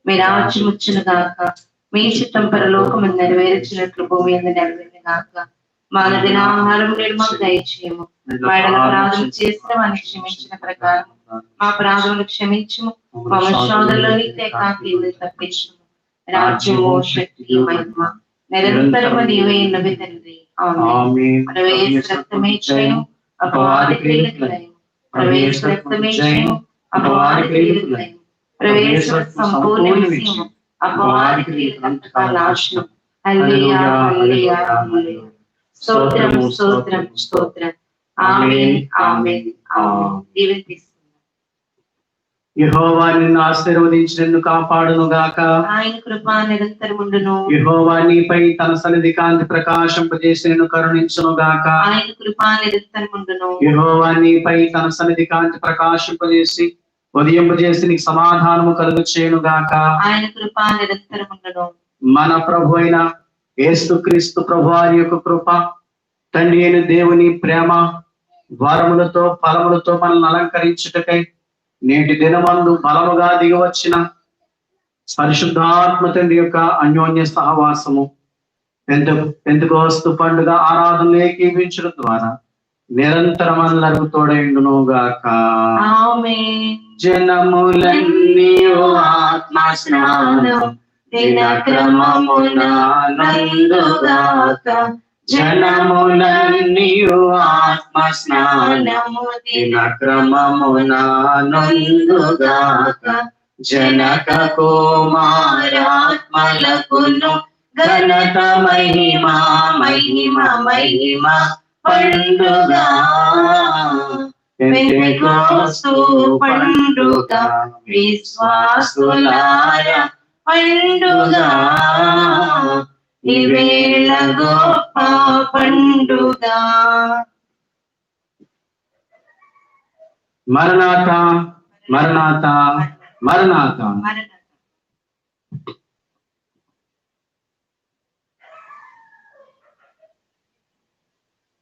మీ రాజ్యం వచ్చునుగాక, మీ చిత్తం పరలోకమందు నెరవేర్చినట్లు భూమి మీద నెరవేరుగాక. మా అనుదిన ఆహారం నేడు మాకు దయచేయము, మా ఎడల అపరాధం చేసిన వారిని క్షమించిన ప్రకారం మా అపరాధములు క్షమించుము, మా శోధనలోని తప్పించుము. రాజ్యము, శక్తి, మహిమ నిరంతరము నీవే ఉన్నవి తండ్రి, ఆమేన్. ప్రవేశ రక్తమే జయం, అపవాది క్రియలకు లయం. ప్రవేశ రక్తమే జయం, అపవాది క్రియలకు లయం. ప్రవేశ సంపూర్ణ విజయం, అపవాది క్రియలకు అంతకాల నాశనం. హల్లెలూయా, హల్లెలూయా, హల్లెలూయా. స్తోత్రం, స్తోత్రం, స్తోత్రం. ఆమేన్, ఆమేన్, ఆమేన్. దీవెన తీసుకుందాం. యెహోవా నిన్ను ఆశీర్వదించి నిన్ను కాపాడును గాక. ఆయన కృప నిరంతరముండును. యెహోవా నీపై తన సన్నిధి కాంతి ప్రకాశింపజేసి నిన్ను కరుణించును గాక. ఆయన కృప నిరంతరముండును. యెహోవా నీపై తన సన్నిధి కాంతి ప్రకాశింపజేసి ఉదయింపజేసి నీకు సమాధానము కలుగు చేయను గాక. ఆయన కృప నిరంతరముండును. మన ప్రభు అయిన యేసుక్రీస్తు ప్రభువారి యొక్క కృప, తండ్రి అయిన దేవుని ప్రేమ, వరములతో ఫలములతో మనల్ని అలంకరించుటకై నేటి దినమందు బలముగా దిగవచ్చిన పరిశుద్ధాత్మ తండ్రి యొక్క అన్యోన్య సహవాసము పెంతెకోస్తు పండుగ ఆరాధనలు ఏకీవించడం ద్వారా నిరంతరం అందరూ తోడైండును గాక. ఆమేన్. జనములన్నీ ఆత్మ స్నానం దినక్రమమున నందుగాక. జనములన్నీ ఆత్మ స్నానము దినక్రమమున నందుగాక. జనక కుమారాత్మలకును ఘనత మహిమ మహిమ మహిమ పండుగ. పెంతెకోస్తు పండుగ విశ్వాసులార పండుగ. ఈవేళ గొప్ప పండుగ. మరణాత మరణాత మరణాత.